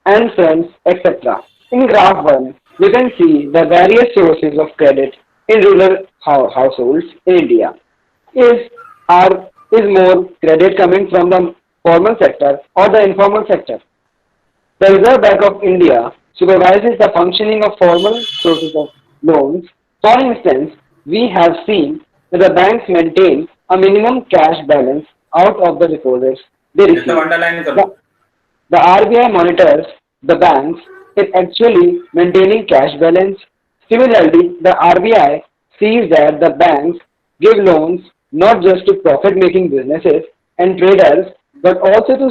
and friends, etc. In graph 1, you can see the various sources of credit in rural households in India. Is more credit coming from the formal sector or the informal sector? The Reserve Bank of India supervises the functioning of formal sources of loans. For instance, we have seen that the banks maintain a minimum cash balance out of the deposits they receive. इसको underline करो. The RBI monitors the banks in actually maintaining cash balance. Similarly, the RBI sees that the banks give loans not just to profit-making businesses and traders, but also to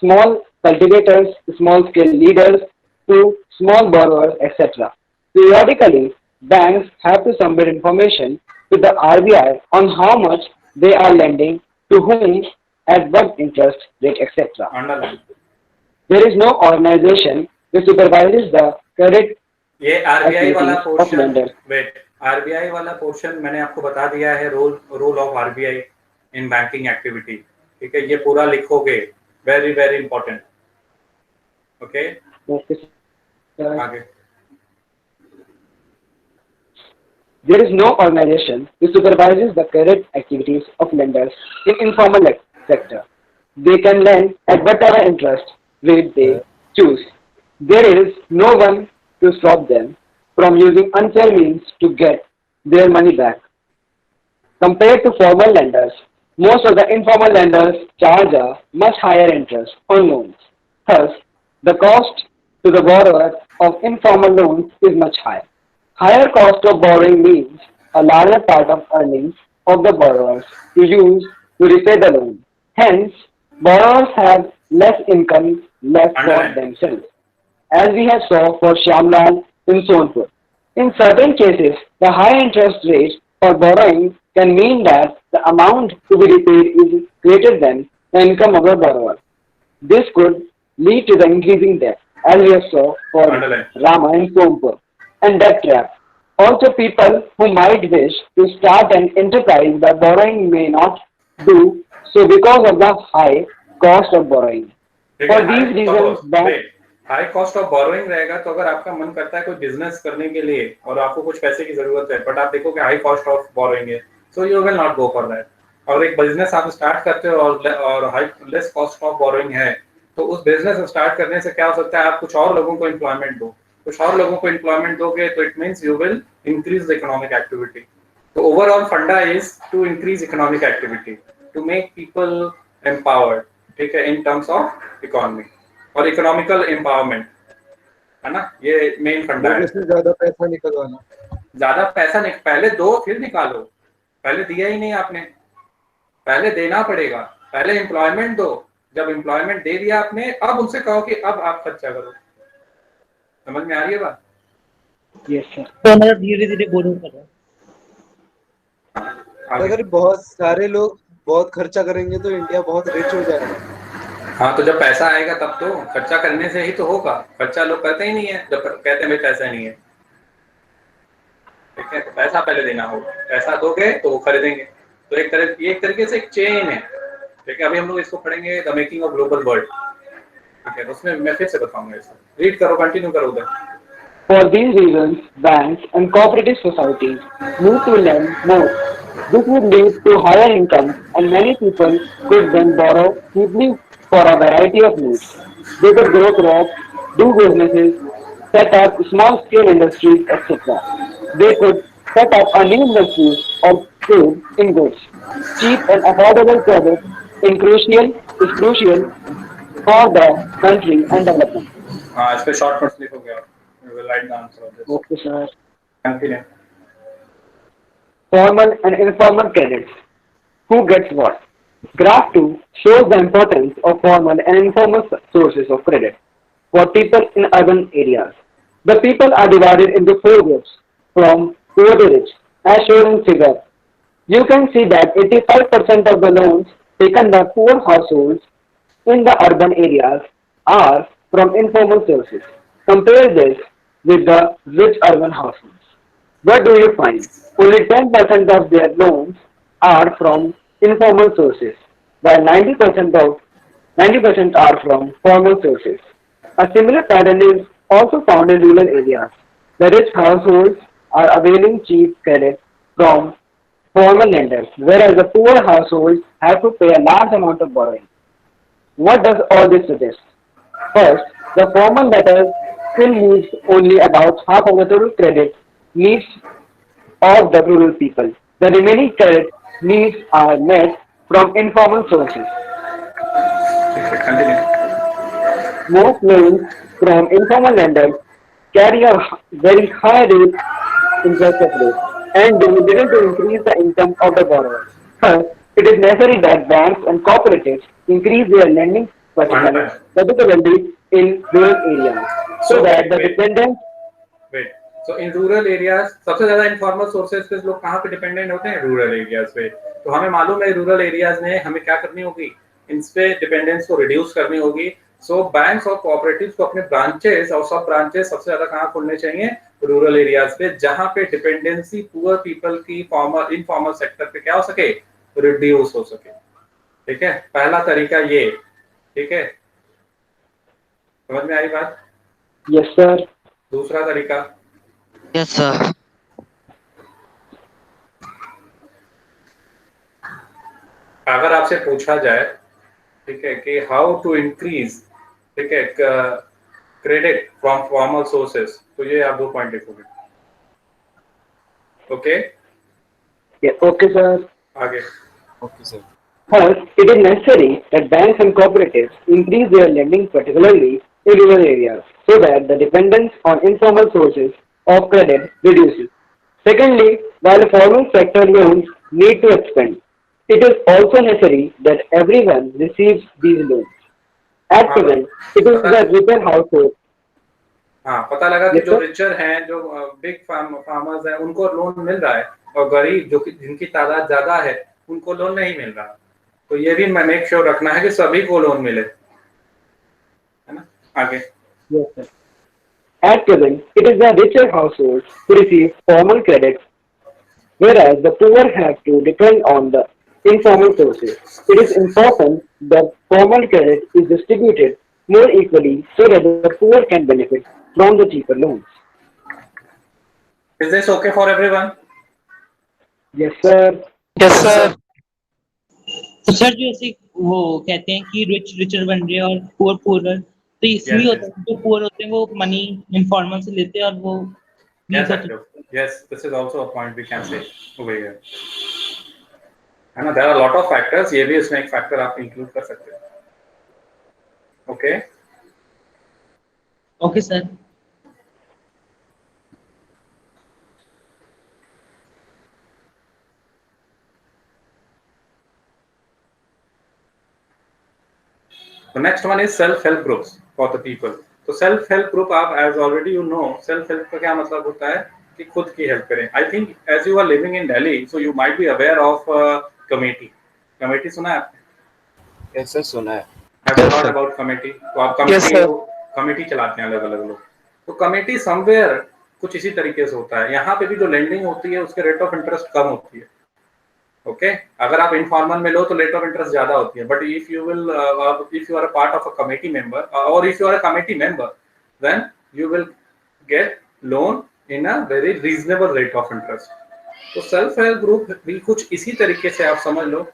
small cultivators, small-scale leaders, to small borrowers, etc. Periodically, banks have to submit information to the RBI on how much they are lending to whom, at what interest rate, etc. Underline. There is no organization which supervises the credit ये RBI वाला activities of portion, lenders. Wait, RBI वाला portion मैंने आपको बता दिया है, role of RBI in banking activity. ठीक है, ये पूरा लिखोगे, वेरी वेरी इंपॉर्टेंट. ओके, आगे. There is no organization which supervises the credit activities of lenders in informal sector. They can lend at whatever interest rate they choose. There is no one to stop them from using unfair means to get their money back. Compared to formal lenders, most of the informal lenders charge a much higher interest on loans. Thus, the cost to the borrower of informal loans is much higher. Higher cost of borrowing means a larger part of earnings of the borrowers to use to repay the loan. Hence, borrowers have less income left for themselves, as we have saw for Shyamlal in Sonpur. In certain cases, the high interest rate for borrowing can mean that the amount to be repaid is greater than the income of the borrower. This could lead to the increasing debt, as we have saw for Rama in Sonpur, and debt trap. Also, people who might wish to start an enterprise by borrowing may not do so because of the high cost of borrowing. For these reasons, banks high cost of borrowing रहेगा, तो अगर आपका मन करता है कोई business करने के लिए और आपको कुछ पैसे की जरूरत है, बट आप देखो कि हाई कॉस्ट ऑफ बोरोइंग है, so you will not go for that. और एक बिजनेस आप स्टार्ट करते हो और high less cost of borrowing है, तो उस बिजनेस स्टार्ट करने से क्या हो सकता है, आप कुछ और लोगों को एम्प्लॉयमेंट दो. कुछ और लोगों को एम्प्लॉयमेंट दोगे तो it means you will increase the economic activity. तो overall funda is to increase economic activity, to make people empowered. ठीक है, इन टर्म्स ऑफ इकोनॉमी और इकोनॉमिकल एम्पावरमेंट, है ना, ये मेन फंडा है. ज्यादा पैसा निकलवाना, ज्यादा पैसा पहले दो फिर निकालो. पहले दिया ही नहीं आपने, पहले देना पड़ेगा. पहले एम्प्लॉयमेंट दो, जब एम्प्लॉयमेंट दे दिया आपने, अब उनसे कहो कि अब आप खर्चा करो. समझ में आ रही है बात? Yes sir. तो मतलब धीरे धीरे बोलो कर. अगर बहुत सारे लोग बहुत खर्चा करेंगे तो इंडिया बहुत रिच हो जाएगा. हाँ, तो जब पैसा आएगा तब तो खर्चा करने से ही तो होगा. खर्चा लोग करते ही नहीं है, जब कहते हैं भाई पैसा नहीं है. ठीक है, तो पैसा पहले देना होगा. पैसा दोगे तो वो खरीदेंगे. तो ये एक तरीके से एक चेन है. ठीक है, अभी हम लोग इसको पढ़ेंगे, the making of global world. ठीक है, तो उसमें मैं फिर से बताऊंगा इसको. रीड करो, कंटिन्यू करो उधर. For these reasons, banks and cooperative societies need to lend more. This would lead to higher income, and many people could then borrow cheaply for a variety of needs. They could grow crops, do businesses, set up small-scale industries, etc. They could set up a new industry of trade in goods. Cheap and affordable credit is crucial for the country and development. हाँ, इस पे short notes लिखोगे आप. We will write the answer of this. Okay, sir. Continue. Formal and informal credits. Who gets what? Graph 2 shows the importance of formal and informal sources of credit for people in urban areas. The people are divided into 4 groups, from poor to rich, as shown in figure. You can see that 85% of the loans taken by poor households in the urban areas are from informal sources. Compare this with the rich urban households. What do you find? Only 10% of their loans are from informal sources, while 90% are from formal sources. A similar pattern is also found in rural areas. The rich households are availing cheap credit from formal lenders, whereas the poor households have to pay a large amount of borrowing. What does all this suggest? First, the formal lenders still meets only about half of the total credit needs of the rural people. The remaining credit needs are met from informal sources. Continue. Most loans from informal lenders carry a very high rate interest rate and do little to increase the income of the borrower. Thus, it is necessary that banks and cooperatives increase their lending, particularly in rural areas, so that the dependent wait so in rural areas सबसे ज्यादा informal sources पे लोग कहाँ पे dependent होते हैं? Rural areas पे। तो हमें मालूम है रूरल एरियाज में हमें क्या करनी होगी, इन पे डिपेंडेंस को रिड्यूस करनी होगी। सो बैंक्स और कोऑपरेटिव्स को अपने ब्रांचेस और सब ब्रांचेस सबसे ज्यादा कहाँ खोलने चाहिए? रूरल एरियाज पे, जहां पे डिपेंडेंसी पुअर पीपल की फॉर्मल इनफॉर्मल सेक्टर पे क्या हो सके, रिड्यूस हो सके। ठीक है, पहला तरीका ये। ठीक है, समझ में आई बात? Yes sir. दूसरा तरीका, यस सर। अगर आपसे पूछा जाए, ठीक है, कि हाउ टू इंक्रीज, ठीक है, क्रेडिट फ्रॉम फॉर्मल सोर्सेस, तो ये आप 2 पॉइंट लिखोगे। Okay okay sir. आगे। Okay sir. Thus, it is necessary that banks and cooperatives increase their lending, particularly in rural areas, so that the dependence on informal sources of credit reduces. Secondly, while the formal sector loans need to expand, it is also necessary that everyone receives these loans. At present, it is the richer household. हाँ, पता लगा कि जो richer हैं, जो big farmers हैं, उनको loan मिल रहा है, और गरीब जो जिनकी तादाद ज्यादा है उनको लोन नहीं मिल रहा। तो ये भी मेक श्योर रखना है कि सभी को लोन मिले, है ना? आगे। Yes, sir. At present, it is the richer households who receive formal credit, whereas the poor have to depend on the informal sources. It is important that formal credit is distributed more equally so that the poor can benefit from the cheaper loans. Is this okay for everyone? Yes, sir. Yes, sir. तो sir जो ऐसे वो कहते हैं कि rich richer बन रहे हैं और पुअर पुअर, तो इसमें होता है जो पुअर होते हैं वो मनी इनफॉर्मल से लेते हैं और वो Yes, this is also a point we can say over here. है ना, there are a lot of factors, ये भी इसमें एक फैक्टर आप इंक्लूड कर सकते हैं। Okay okay sir. The next one is self-help groups for the people. तो self-help group आप as already you know, self-help का क्या मतलब होता है कि खुद की हेल्प करें। I think as you are living in Delhi, so you might be aware of committee. Committee सुना है आपने? Yes sir, सुना है। Have you heard about committee? तो आप कमेटी चलाते हैं अलग अलग लोग। तो कमेटी समवेयर कुछ इसी तरीके से होता है। यहाँ पे भी जो लेंडिंग होती है उसके रेट ऑफ इंटरेस्ट कम होती है। ओके, अगर आप इनफॉर्मल में लो तो रेट ऑफ इंटरेस्ट ज्यादा होती है, but if you are a part of a committee member और if you are a committee member then you will get loan in a very reasonable rate of interest. तो self help group भी कुछ इसी तरीके से आप समझ लो,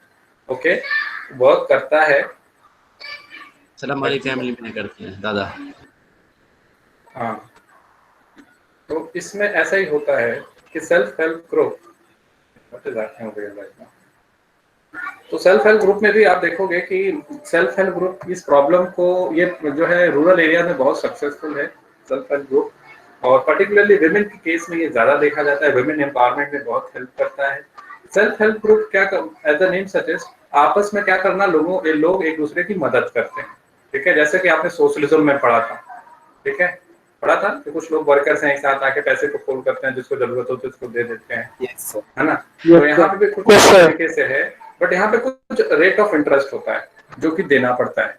okay, work करता है। सर हमारी फैमिली में करते हैं दादा। हाँ, तो इसमें ऐसा ही होता है कि सेल्फ हेल्प ग्रुप, तो सेल्फ हेल्प ग्रुप में भी आप देखोगे कि सेल्फ हेल्प ग्रुप इस प्रॉब्लम को, ये जो है रूरल एरिया में बहुत सक्सेसफुल है सेल्फ हेल्प ग्रुप, और पर्टिकुलरली विमेन के केस में ये ज्यादा देखा जाता है। विमेन एम्पावरमेंट में बहुत हेल्प करता है सेल्फ हेल्प ग्रुप। क्या एज द नेम सजेस्ट, आपस में क्या करना, लोग एक दूसरे की मदद करते हैं। ठीक है, जैसे कि आपने सोशलिज्म में पढ़ा था, ठीक है, पढ़ा था कि कुछ लोग वर्कर्स हैं एक साथ आके पैसे को फोल्ड करते हैं, जिसको जरूरत हो तो उसको दे देते हैं, है ना? तो यहाँ पे भी कुछ तरीके से है, बट यहाँ पे कुछ रेट ऑफ इंटरेस्ट होता है जो कि देना पड़ता है।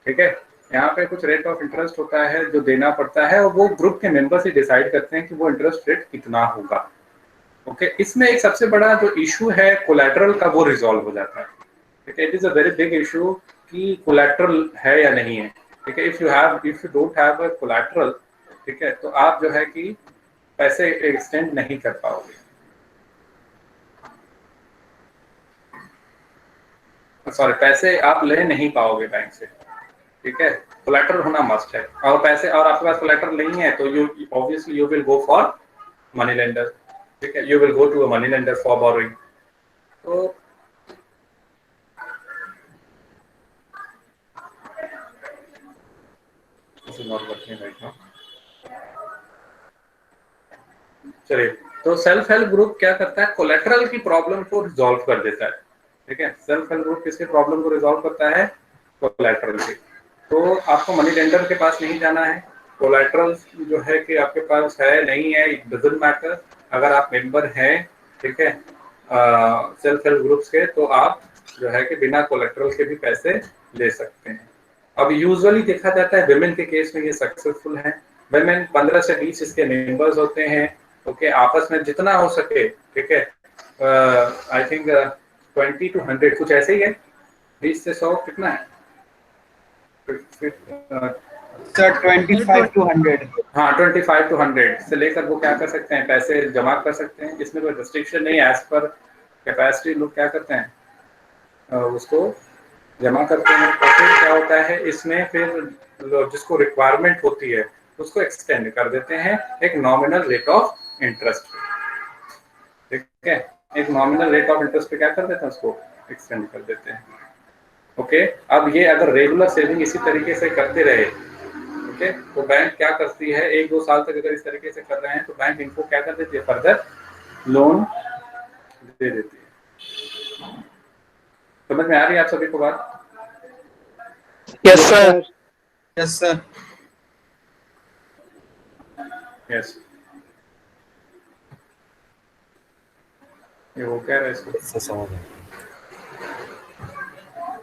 ठीक है, यहाँ पे कुछ रेट ऑफ इंटरेस्ट होता है जो देना पड़ता है, और वो ग्रुप के मेंबर्स ही डिसाइड करते हैं कि वो इंटरेस्ट रेट कितना होगा। ओके, इसमें एक सबसे बड़ा जो इशू है कोलैटरल का, वो रिजॉल्व हो जाता है। ठीक है, it is a very big issue कि कोलैटरल है या नहीं है। ठीक है, if you don't have a collateral, ठीक है, तो आप जो है कि पैसे एक्सटेंड नहीं कर पाओगे। सॉरी, पैसे आप ले नहीं पाओगे बैंक से। ठीक है, कोलैटरल होना मस्ट है, और पैसे और आपके पास कोलैटरल नहीं है तो you obviously you will go for money lender. ठीक है, you will go to a money lender for borrowing. तो this is not working right now. चलिए, तो सेल्फ हेल्प ग्रुप क्या करता है, कोलेटरल की प्रॉब्लम को रिजॉल्व कर देता है। ठीक है, सेल्फ हेल्प ग्रुप किसकी प्रॉब्लम को रिजॉल्व करता है, कोलेटरल की। तो आपको मनी लेंडर के पास नहीं जाना है, कोलेटरल जो है कि आपके पास है नहीं है, इट डजंट मैटर। अगर आप मेंबर हैं, ठीक है, सेल्फ हेल्प ग्रुप्स के, तो आप जो है कि बिना कोलेटरल के भी पैसे ले सकते हैं। अब यूजुअली देखा जाता है विमेन के केस में ये सक्सेसफुल है। विमेन 15 से 20 इसके मेंबर्स होते हैं। ओके, आपस में जितना हो सके, ठीक है, आई थिंक 20 to 100 कुछ ऐसे ही है, 20 से 100 कितना है सर 25 to 100। हाँ, 25 to 100 से लेकर वो क्या कर सकते हैं, पैसे जमा कर सकते हैं। इसमें कोई रिस्ट्रिक्शन नहीं है, एज पर कैपेसिटी लोग क्या करते हैं, उसको जमा करते हैं। तो फिर क्या होता है इसमें, फिर जिसको रिक्वायरमेंट होती है उसको एक्सटेंड कर देते हैं एक नॉमिनल रेट ऑफ इंटरेस्ट पे। ठीक है, एक नॉमिनल रेट ऑफ इंटरेस्ट पे क्या कर देते हैं, उसको एक्सटेंड कर देते हैं। ओके, अब ये अगर रेगुलर सेविंग इसी तरीके से करते रहे, ओके, तो बैंक क्या करती है, 1-2 साल तक अगर इस तरीके से कर रहे हैं तो बैंक इनको क्या कर देती है, फर्दर लोन दे देती है। समझ में आ रही है आप सभी को बात? Yes sir. Yes sir. Yes, ये वो कह रहा है इसको।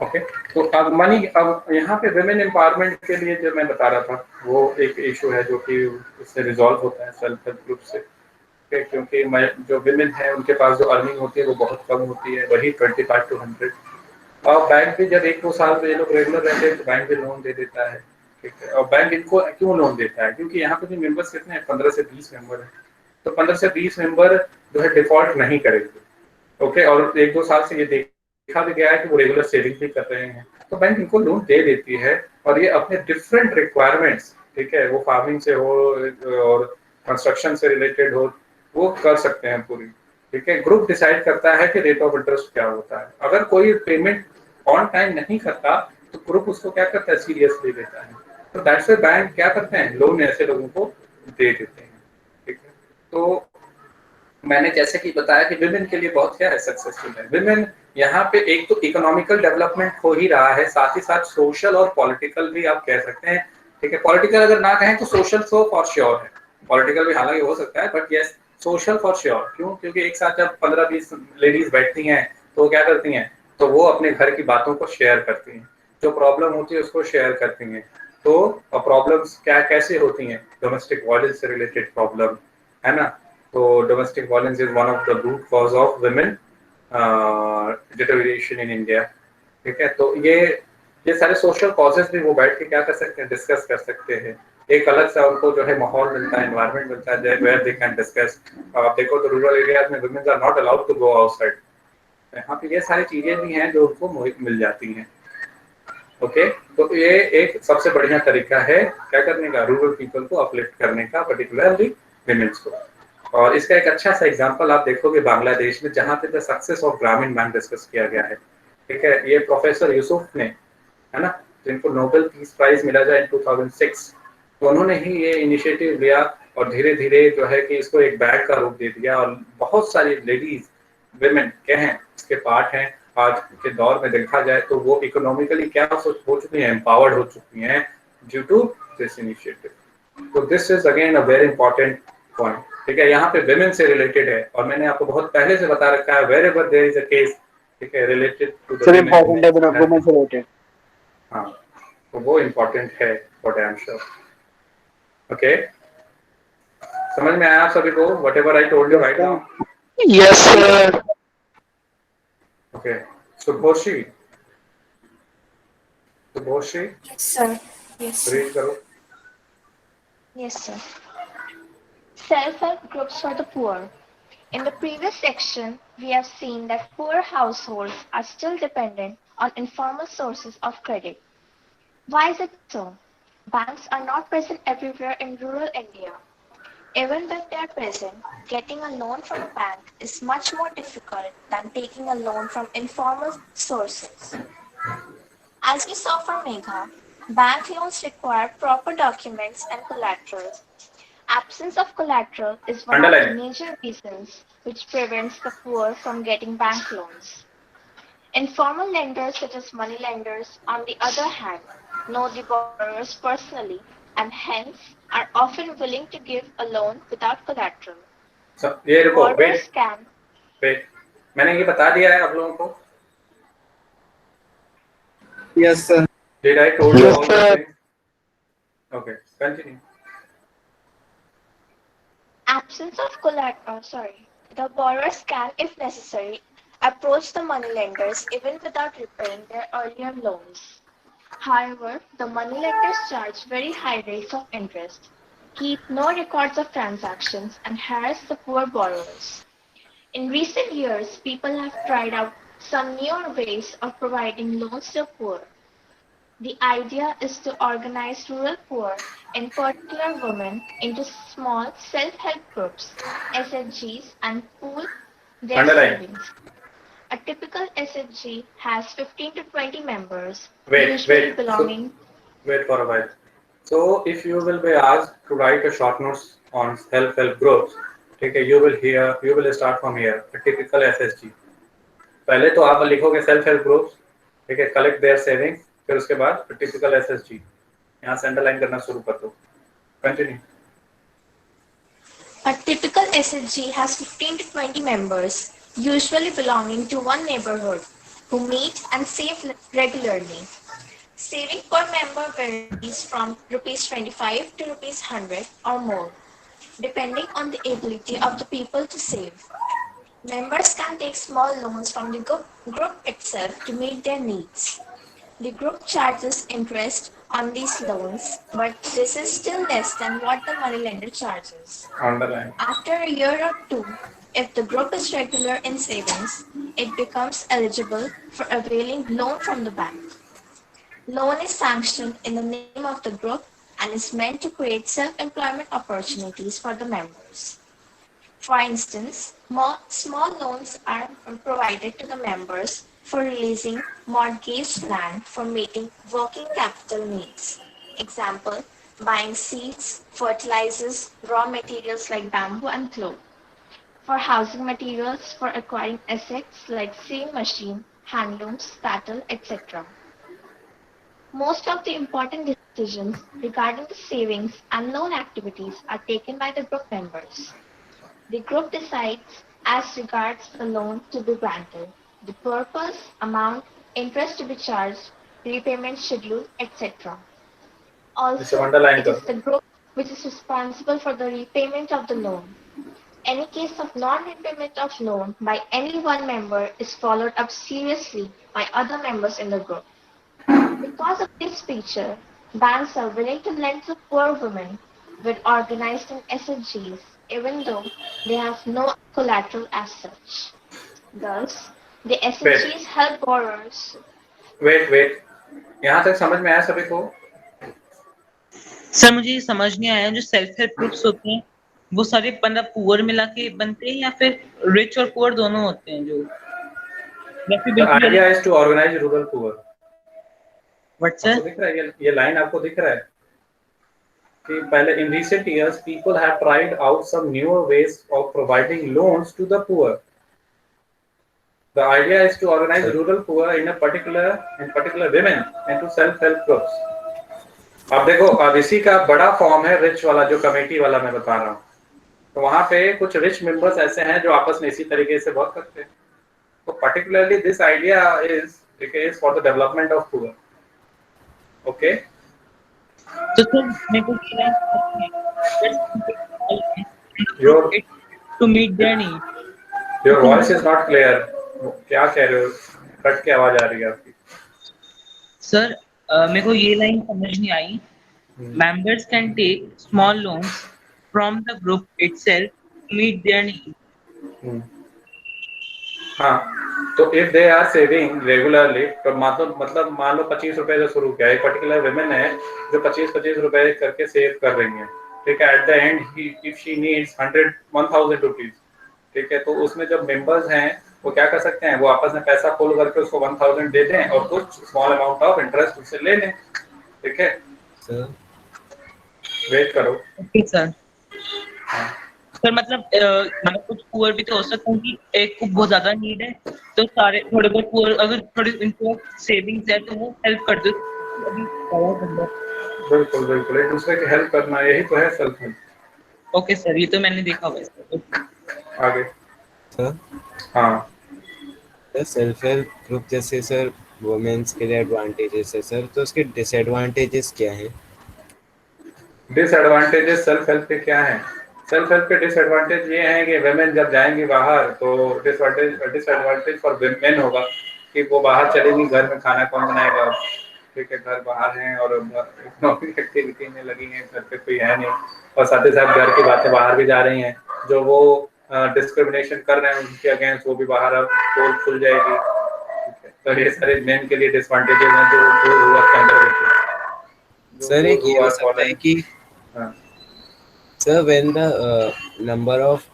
ओके, तो अब मनी, अब यहाँ पे विमेन एम्पावरमेंट के लिए जो मैं बता रहा था वो एक इशू है जो कि उससे रिजॉल्व होता है सेल्फ हेल्प ग्रुप से। क्योंकि जो विमेन है उनके पास जो अर्निंग होती है वो बहुत कम होती है, वही 25 to 100। और बैंक भी जब 1-2 साल पे ये लोग रेगुलर रहते हैं तो बैंक भी लोन दे देता है। ठीक है, और बैंक इनको क्यों लोन देता है, क्योंकि यहाँ पे भी मेंबर्स कितने हैं, 15 से 20 मेंबर हैं। तो 15 से 20 मेंबर जो है डिफॉल्ट नहीं करेंगे। ओके, और 1-2 साल से ये देखा भी गया है कि वो रेगुलर सेविंग भी कर रहे हैं, तो बैंक इनको लोन दे देती है। और ये अपने डिफरेंट रिक्वायरमेंट्स, ठीक है, वो फार्मिंग से हो और कंस्ट्रक्शन से रिलेटेड हो, वो कर सकते हैं पूरी। ठीक है, ग्रुप डिसाइड करता है कि रेट ऑफ इंटरेस्ट क्या होता है। अगर कोई पेमेंट ऑन टाइम नहीं करता तो ग्रुप उसको क्या करता है, सीरियसली लेता है। तो दैट्स व्हाई बैंक क्या करते हैं, लोन ऐसे लोगों को दे देते हैं। ठीक है, तो मैंने जैसे कि बताया कि विमेन के लिए बहुत क्या है, सक्सेसफुल है। विमेन यहाँ पे एक तो इकोनॉमिकल डेवलपमेंट हो ही रहा है, साथ ही साथ सोशल और पॉलिटिकल भी आप कह सकते हैं। ठीक है, पॉलिटिकल अगर ना कहें तो सोशल तो फॉर श्योर है, पॉलिटिकल भी हालांकि हो सकता है, but yes social for sure. क्यों? क्योंकि एक साथ जब 15-20 लेडीज बैठती हैं तो क्या करती हैं, तो वो अपने घर की बातों को शेयर करती हैं, जो प्रॉब्लम होती है उसको शेयर करती हैं। तो प्रॉब्लम्स क्या कैसे होती हैं, डोमेस्टिक वायलेंस से रिलेटेड प्रॉब्लम है ना। तो domestic violence is one of the root cause of women deterioration in India. ठीक है, तो ये सारे सोशल कॉजेज भी वो बैठ के क्या कर सकते हैं, डिस्कस कर सकते हैं। एक अलग सा उनको जो है माहौल मिलता है, एनवायरनमेंट मिलता है वेयर दे कैन डिस्कस। आप देखो तो रूरल एरियाज में women are not allowed to go outside. यहाँ पे ये सारी चीजें भी हैं जो उनको मिल जाती हैं। ओके, तो ये एक सबसे बढ़िया तरीका है क्या करने का, रूरल पीपल को अपलिफ्ट करने का, पर्टिकुलरली विमेन्स को। और इसका एक अच्छा सा एग्जांपल आप देखोगे बांग्लादेश में, जहाँ पे द सक्सेस ऑफ ग्रामीण बैंक डिस्कस किया गया है। ठीक है, ये प्रोफेसर यूसुफ ने, है ना, जिनको नोबेल पीस प्राइज मिला जाए इन 2006, तो उन्होंने ही ये इनिशिएटिव लिया और धीरे धीरे जो है कि इसको एक बैंक का रूप दे दिया। और बहुत सारी लेडीज विमेन क्या हैं, इसके पार्ट हैं। आज के दौर में देखा जाए तो वो इकोनॉमिकली क्या हो चुकी हैं, एम्पावर्ड हो चुकी हैं ड्यू टू दिस इनिशिएटिव। तो this is again a very important point. ठीक है, यहाँ पे विमेन से रिलेटेड है और मैंने आपको बहुत पहले से बता रखा है, wherever there is a case, ठीक है, रिलेटेड टू द वुमेन से रिलेटेड। हाँ, तो वो इम्पोर्टेंट है फॉर डैम श्योर। ओके, समझ में आया आप सभी को whatever I told you right now? Yes sir. Okay, Subhoshi. Yes, sir. Yes. Read करो। Yes, sir. Self-help groups for the poor. In the previous section, we have seen that poor households are still dependent on informal sources of credit. Why is it so? Banks are not present everywhere in rural India. Even when they are present, getting a loan from a bank is much more difficult than taking a loan from informal sources. As we saw from Megha, Bank loans require proper documents and collateral. Absence of collateral is one of the Underline. major reasons which prevents the poor from getting bank loans. Informal lenders such as money lenders, on the other hand, know the borrowers personally and hence are often willing to give a loan without collateral. So, ये रुको, Borrowers can wait. मैंने ये बता दिया है आप लोगों को? Yes, sir. Did I told you Yes, all the sir. things? Okay, continue. absence of collateral, the borrowers can, if necessary, approach the moneylenders even without repaying their earlier loans. However, the moneylenders charge very high rates of interest, keep no records of transactions, and harass the poor borrowers. In recent years, people have tried out some newer ways of providing loans to the poor. The idea is to organize rural poor, in particular women, into small self-help groups, SHGs, and pool their Underline. savings. A typical SHG has 15 to 20 members, Wait. usually belonging. Wait for a while. So, if you will be asked to write a short notes on self-help groups, okay, you will start from here. A typical SSG. पहले तो आप लिखोगे self-help groups, ठीक है, collect their savings, फिर उसके बाद typical SSG. यहाँ से underline करना शुरू कर दो. Continue. A typical SHG has 15 to 20 members, usually belonging to one neighborhood, who meet and save regularly. Saving per member varies from Rs 25 to Rs 100 or more, depending on the ability of the people to save. Members can take small loans from the group itself to meet their needs. The group charges interest on these loans, but this is still less than what the moneylender charges. Underline. After a year or two, if the group is regular in savings, it becomes eligible for availing loan from the bank. Loan is sanctioned in the name of the group and is meant to create self-employment opportunities for the members. For instance, small loans are provided to the members for releasing mortgaged land for meeting working capital needs. Example, buying seeds, fertilizers, raw materials like bamboo and cloth. For housing materials, for acquiring assets like sewing machine, handlooms, cattle, etc. Most of the important decisions regarding the savings and loan activities are taken by the group members. The group decides as regards the loan to be granted, the purpose, amount, interest to be charged, repayment schedule, etc. Also, it is the group which is responsible for the repayment of the loan. Any case of non-repayment of loan by any one member is followed up seriously by other members in the group. Because of this feature, banks are willing to lend to poor women with organized in SHGs, even though they have no collateral as such. Thus, the SHGs help borrowers. Wait. यहाँ तक समझ में आया सभी को? Sir मुझे ये समझ नहीं आया जो सेल्फ हेल्प ग्रुप्स होते हैं वो सारे मतलब पुअर मिला के बनते हैं या फिर रिच और पुअर दोनों होते हैं जो The idea is to organize rural poor. What sir? आपको दिख रहा है ये लाइन आपको दिख रहा है कि पहले in recent years people have tried out some newer ways of providing loans to the poor. The idea is to organize rural poor in particular women into self-help groups. अब देखो अब इसी का बड़ा फॉर्म है रिच वाला जो committee वाला मैं बता रहा हूँ. तो वहाँ पे कुछ रिच मेंबर्स ऐसे हैं जो आपस में इसी तरीके से बहुत करते हैं. तो particularly this idea is for the development of poor. Okay. तो सर मेरे को to meet their need. Your voice is not clear. क्या कह रहे हो? कट के आवाज आ रही है आपकी. सर मेरे को ये लाइन समझ नहीं आई. Members can take small loans from the group itself to meet their need. हाँ तो if they are saving regularly तो मान लो 25 रुपए से शुरू किया. एक पर्टिकुलर women है जो 25 रुपए करके सेव कर रही हैं. ठीक है. At the end if she needs 1000 rupees, ठीक है, तो उसमें जब मेंबर्स हैं वो क्या कर सकते हैं, वो आपस में पैसा खोल करके उसको 1000 दे दें और कुछ स्मॉल अमाउंट ऑफ इंटरेस्ट उससे ले लें. ठीक है सर वेट करो। Okay sir. सर मतलब कुछ पुअर भी तो हो सकता है कि एक को बहुत ज्यादा नीड है तो सारे थोड़े बहुत पुअर अगर थोड़ी इनको सेविंग्स है तो वो हेल्प कर दो अभी ज़्यादा बंदा। बिल्कुल बिल्कुल एक दूसरे की हेल्प करना यही तो है सेल्फ हेल्प। ओके सर ये तो मैंने देखा हुआ है सर। आगे सर हाँ सेल्फ हेल्प ग्रुप जैसे सर वुमेन्स के लिए एडवांटेजेस है सर, तो उसके डिसएडवांटेजेस क्या हैं? डिसएडवांटेजेस सेल्फ हेल्प के क्या हैं? सेल्फ हेल्प के डिसएडवांटेज ये हैं कि वेमेन जब जाएंगी बाहर तो डिसएडवांटेज फॉर वेमेन होगा कि वो बाहर चलेंगी, घर में खाना कौन बनाएगा? ठीक है, घर बाहर हैं और इकोनॉमिक एक्टिविटी में लगी हैं, घर पे कोई है नहीं, और साथ ही साथ घर की बातें बाहर भी जा रही हैं, जो वो डिस्क्रिमिनेशन कर रहे हैं उनके अगेंस्ट वो भी बाहर अब पोल खुल जाएगी। ठीक है, तो ये सारे मेन के लिए डिसएडवांटेजेस हैं जो वर्क अंडर होते हैं। सर एक ये हो सकता है कि sir when the number of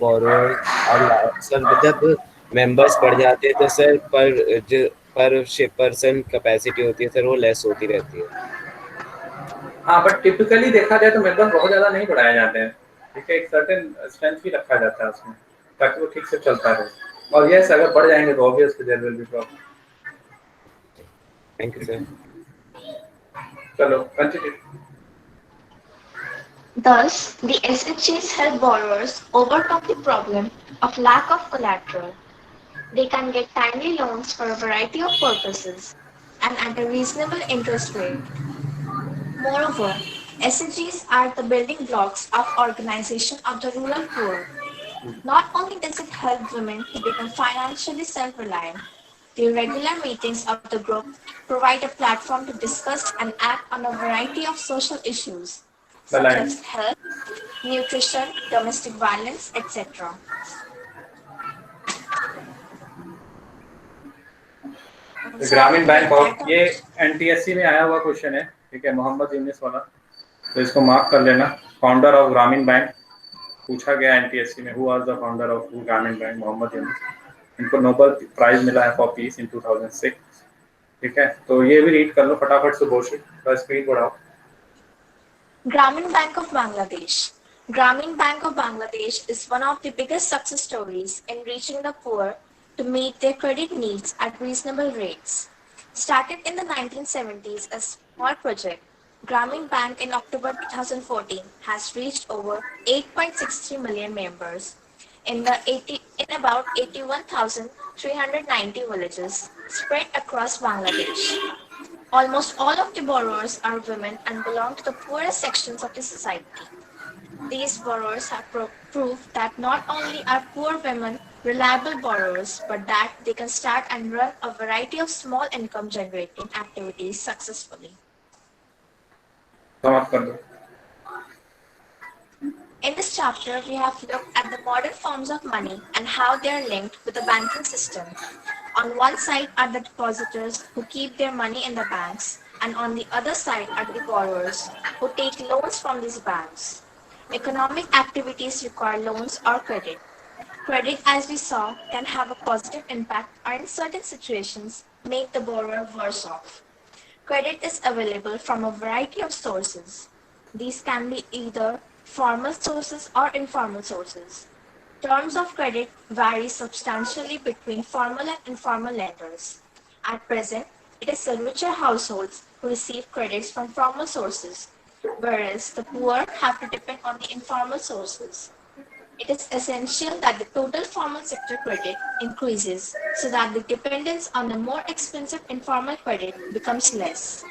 borrowers are sir जब मेंबर्स बढ़ जाते हैं तो सर पर पर्सन कैपेसिटी होती है सर वो लेस होती रहती है। हाँ बट टिपिकली देखा जाए तो मेंबर बहुत ज्यादा नहीं बढ़ाए जाते हैं। ठीक है, एक सर्टेन स्ट्रेंथ भी रखा जाता है उसमें ताकि वो ठीक से चलता रहे, और यस अगर बढ़ जाएंगे तो obviously there will be problem. Thank you sir. चलो continue. Thus, the SHGs help borrowers overcome the problem of lack of collateral. They can get timely loans for a variety of purposes and at a reasonable interest rate. Moreover, SHGs are the building blocks of organization of the rural poor. Not only does it help women to become financially self-reliant, the regular meetings of the group provide a platform to discuss and act on a variety of social issues, such as health, nutrition, domestic violence, etc. ग्रामीण bank of, ये NTSC में आया हुआ question है, ठीक है, मोहम्मद यूनिस वाला, तो इसको मार्क कर लेना। फाउंडर ऑफ ग्रामीण बैंक पूछा गया एनटीएससी में, who was the founder of ग्रामीण बैंक? मोहम्मद यूनिस। इनको नोबेल प्राइज मिला है फॉर पीस इन 2006। ठीक है, तो ये भी रीड कर लो फटाफट से, बोशी बस स्पीड बढ़ाओ। Grameen Bank of Bangladesh. Grameen Bank of Bangladesh is one of the biggest success stories in reaching the poor to meet their credit needs at reasonable rates. Started in the 1970s as a small project, Grameen Bank in October 2014 has reached over 8.63 million members in about 81,390 villages spread across Bangladesh. Almost all of the borrowers are women and belong to the poorest sections of the society. These borrowers have proved that not only are poor women reliable borrowers, but that they can start and run a variety of small income generating activities successfully. In this chapter, we have looked at the modern forms of money and how they are linked with the banking system. On one side are the depositors who keep their money in the banks, and on the other side are the borrowers who take loans from these banks. Economic activities require loans or credit. Credit, as we saw, can have a positive impact or in certain situations make the borrower worse off. Credit is available from a variety of sources. These can be either formal sources or informal sources. Terms of credit vary substantially between formal and informal lenders. At present, it is the richer households who receive credits from formal sources, whereas the poor have to depend on the informal sources. It is essential that the total formal sector credit increases so that the dependence on the more expensive informal credit becomes less.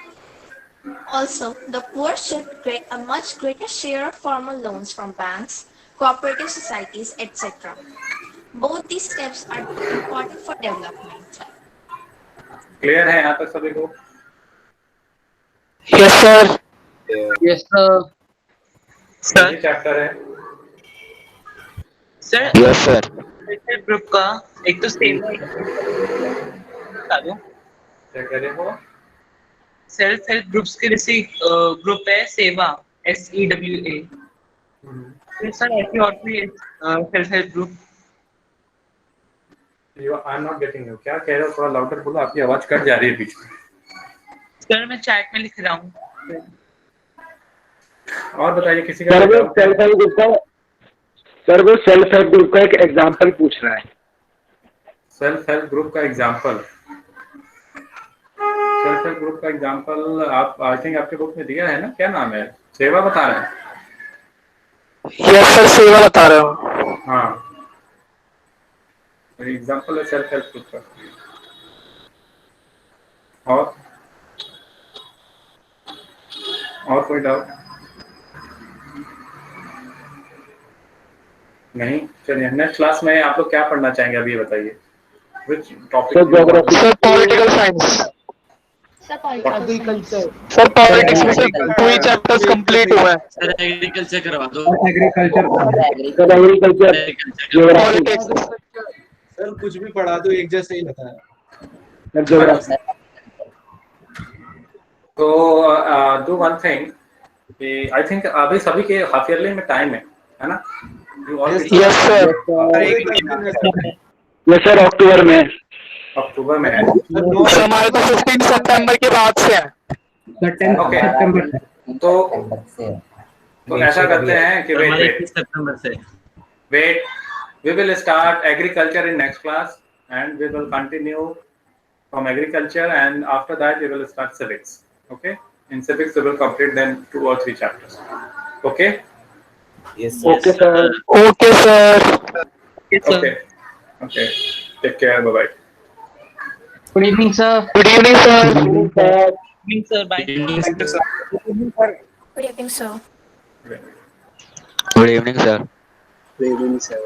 Also, the poor should get a much greater share of formal loans from banks, cooperative societies, etc. Both these steps are important for development. Clear है यहाँ तक सभी को? Yes sir. Yes sir. Sir ये chapter है sir. Yes sir. Self group का एक तो सेवा बता दो। क्या कह रहे हो? सेल्फ हेल्प ग्रुप्स के जैसे ग्रुप है सेवा SEWA। सर ऐसी और कोई self help group? I am not getting you, क्या कह रहे हो? थोड़ा लाउडर बोलो, आपकी आवाज कट जा रही है बीच में। सर मैं चैट में लिख रहा हूँ। और बताइए किसी का सर वो doubt है? सेल्फ हेल्प ग्रुप का सर वो सेल्फ हेल्प ग्रुप का एक एग्जांपल पूछ रहा है। सेल्फ हेल्प ग्रुप का एग्जांपल, सेल्फ हेल्प ग्रुप का एग्जांपल आप आई थिंक आपके बुक में दिया है ना, क्या नाम है? सेवा बता रहे हैं? यस सर, सेवा बता रहे हो। हाँ, एग्जांपल है सेल्फ हेल्प ग्रुप का। और कोई डाउट? नहीं, चलिए नेक्स्ट क्लास में आप लोग क्या पढ़ना चाहेंगे अभी ये बताइए, which topic? Sir geography. Sir political science. Agriculture. Sir politics में से 2 चैप्टर्स कंप्लीट हुए हैं। सर एग्रीकल्चर करवा दो। Agriculture sir agriculture geography sir कुछ भी पढ़ा दो, एक जैसे ही बताया। Sir geography. तो डू वन थिंग कि आई थिंक अभी सभी के हाफ ईयरली में टाइम है ना? Yes sir. यस सर, अक्टूबर में। अक्टूबर में है। सर हमारे तो 15 सितंबर के बाद से है। ओके, तो ऐसा करते हैं कि हमारे वेट 21 सितंबर से। wait, we will start agriculture in next class and we will continue from agriculture, and after that we will start civics. Okay, in civics we will complete then 2 or 3 chapters. Okay. Yes okay sir. Okay sir. Okay, take care, bye bye. Good evening sir. Good evening sir. Sir bye. Good evening, sir. Good evening, sir. Good evening, sir.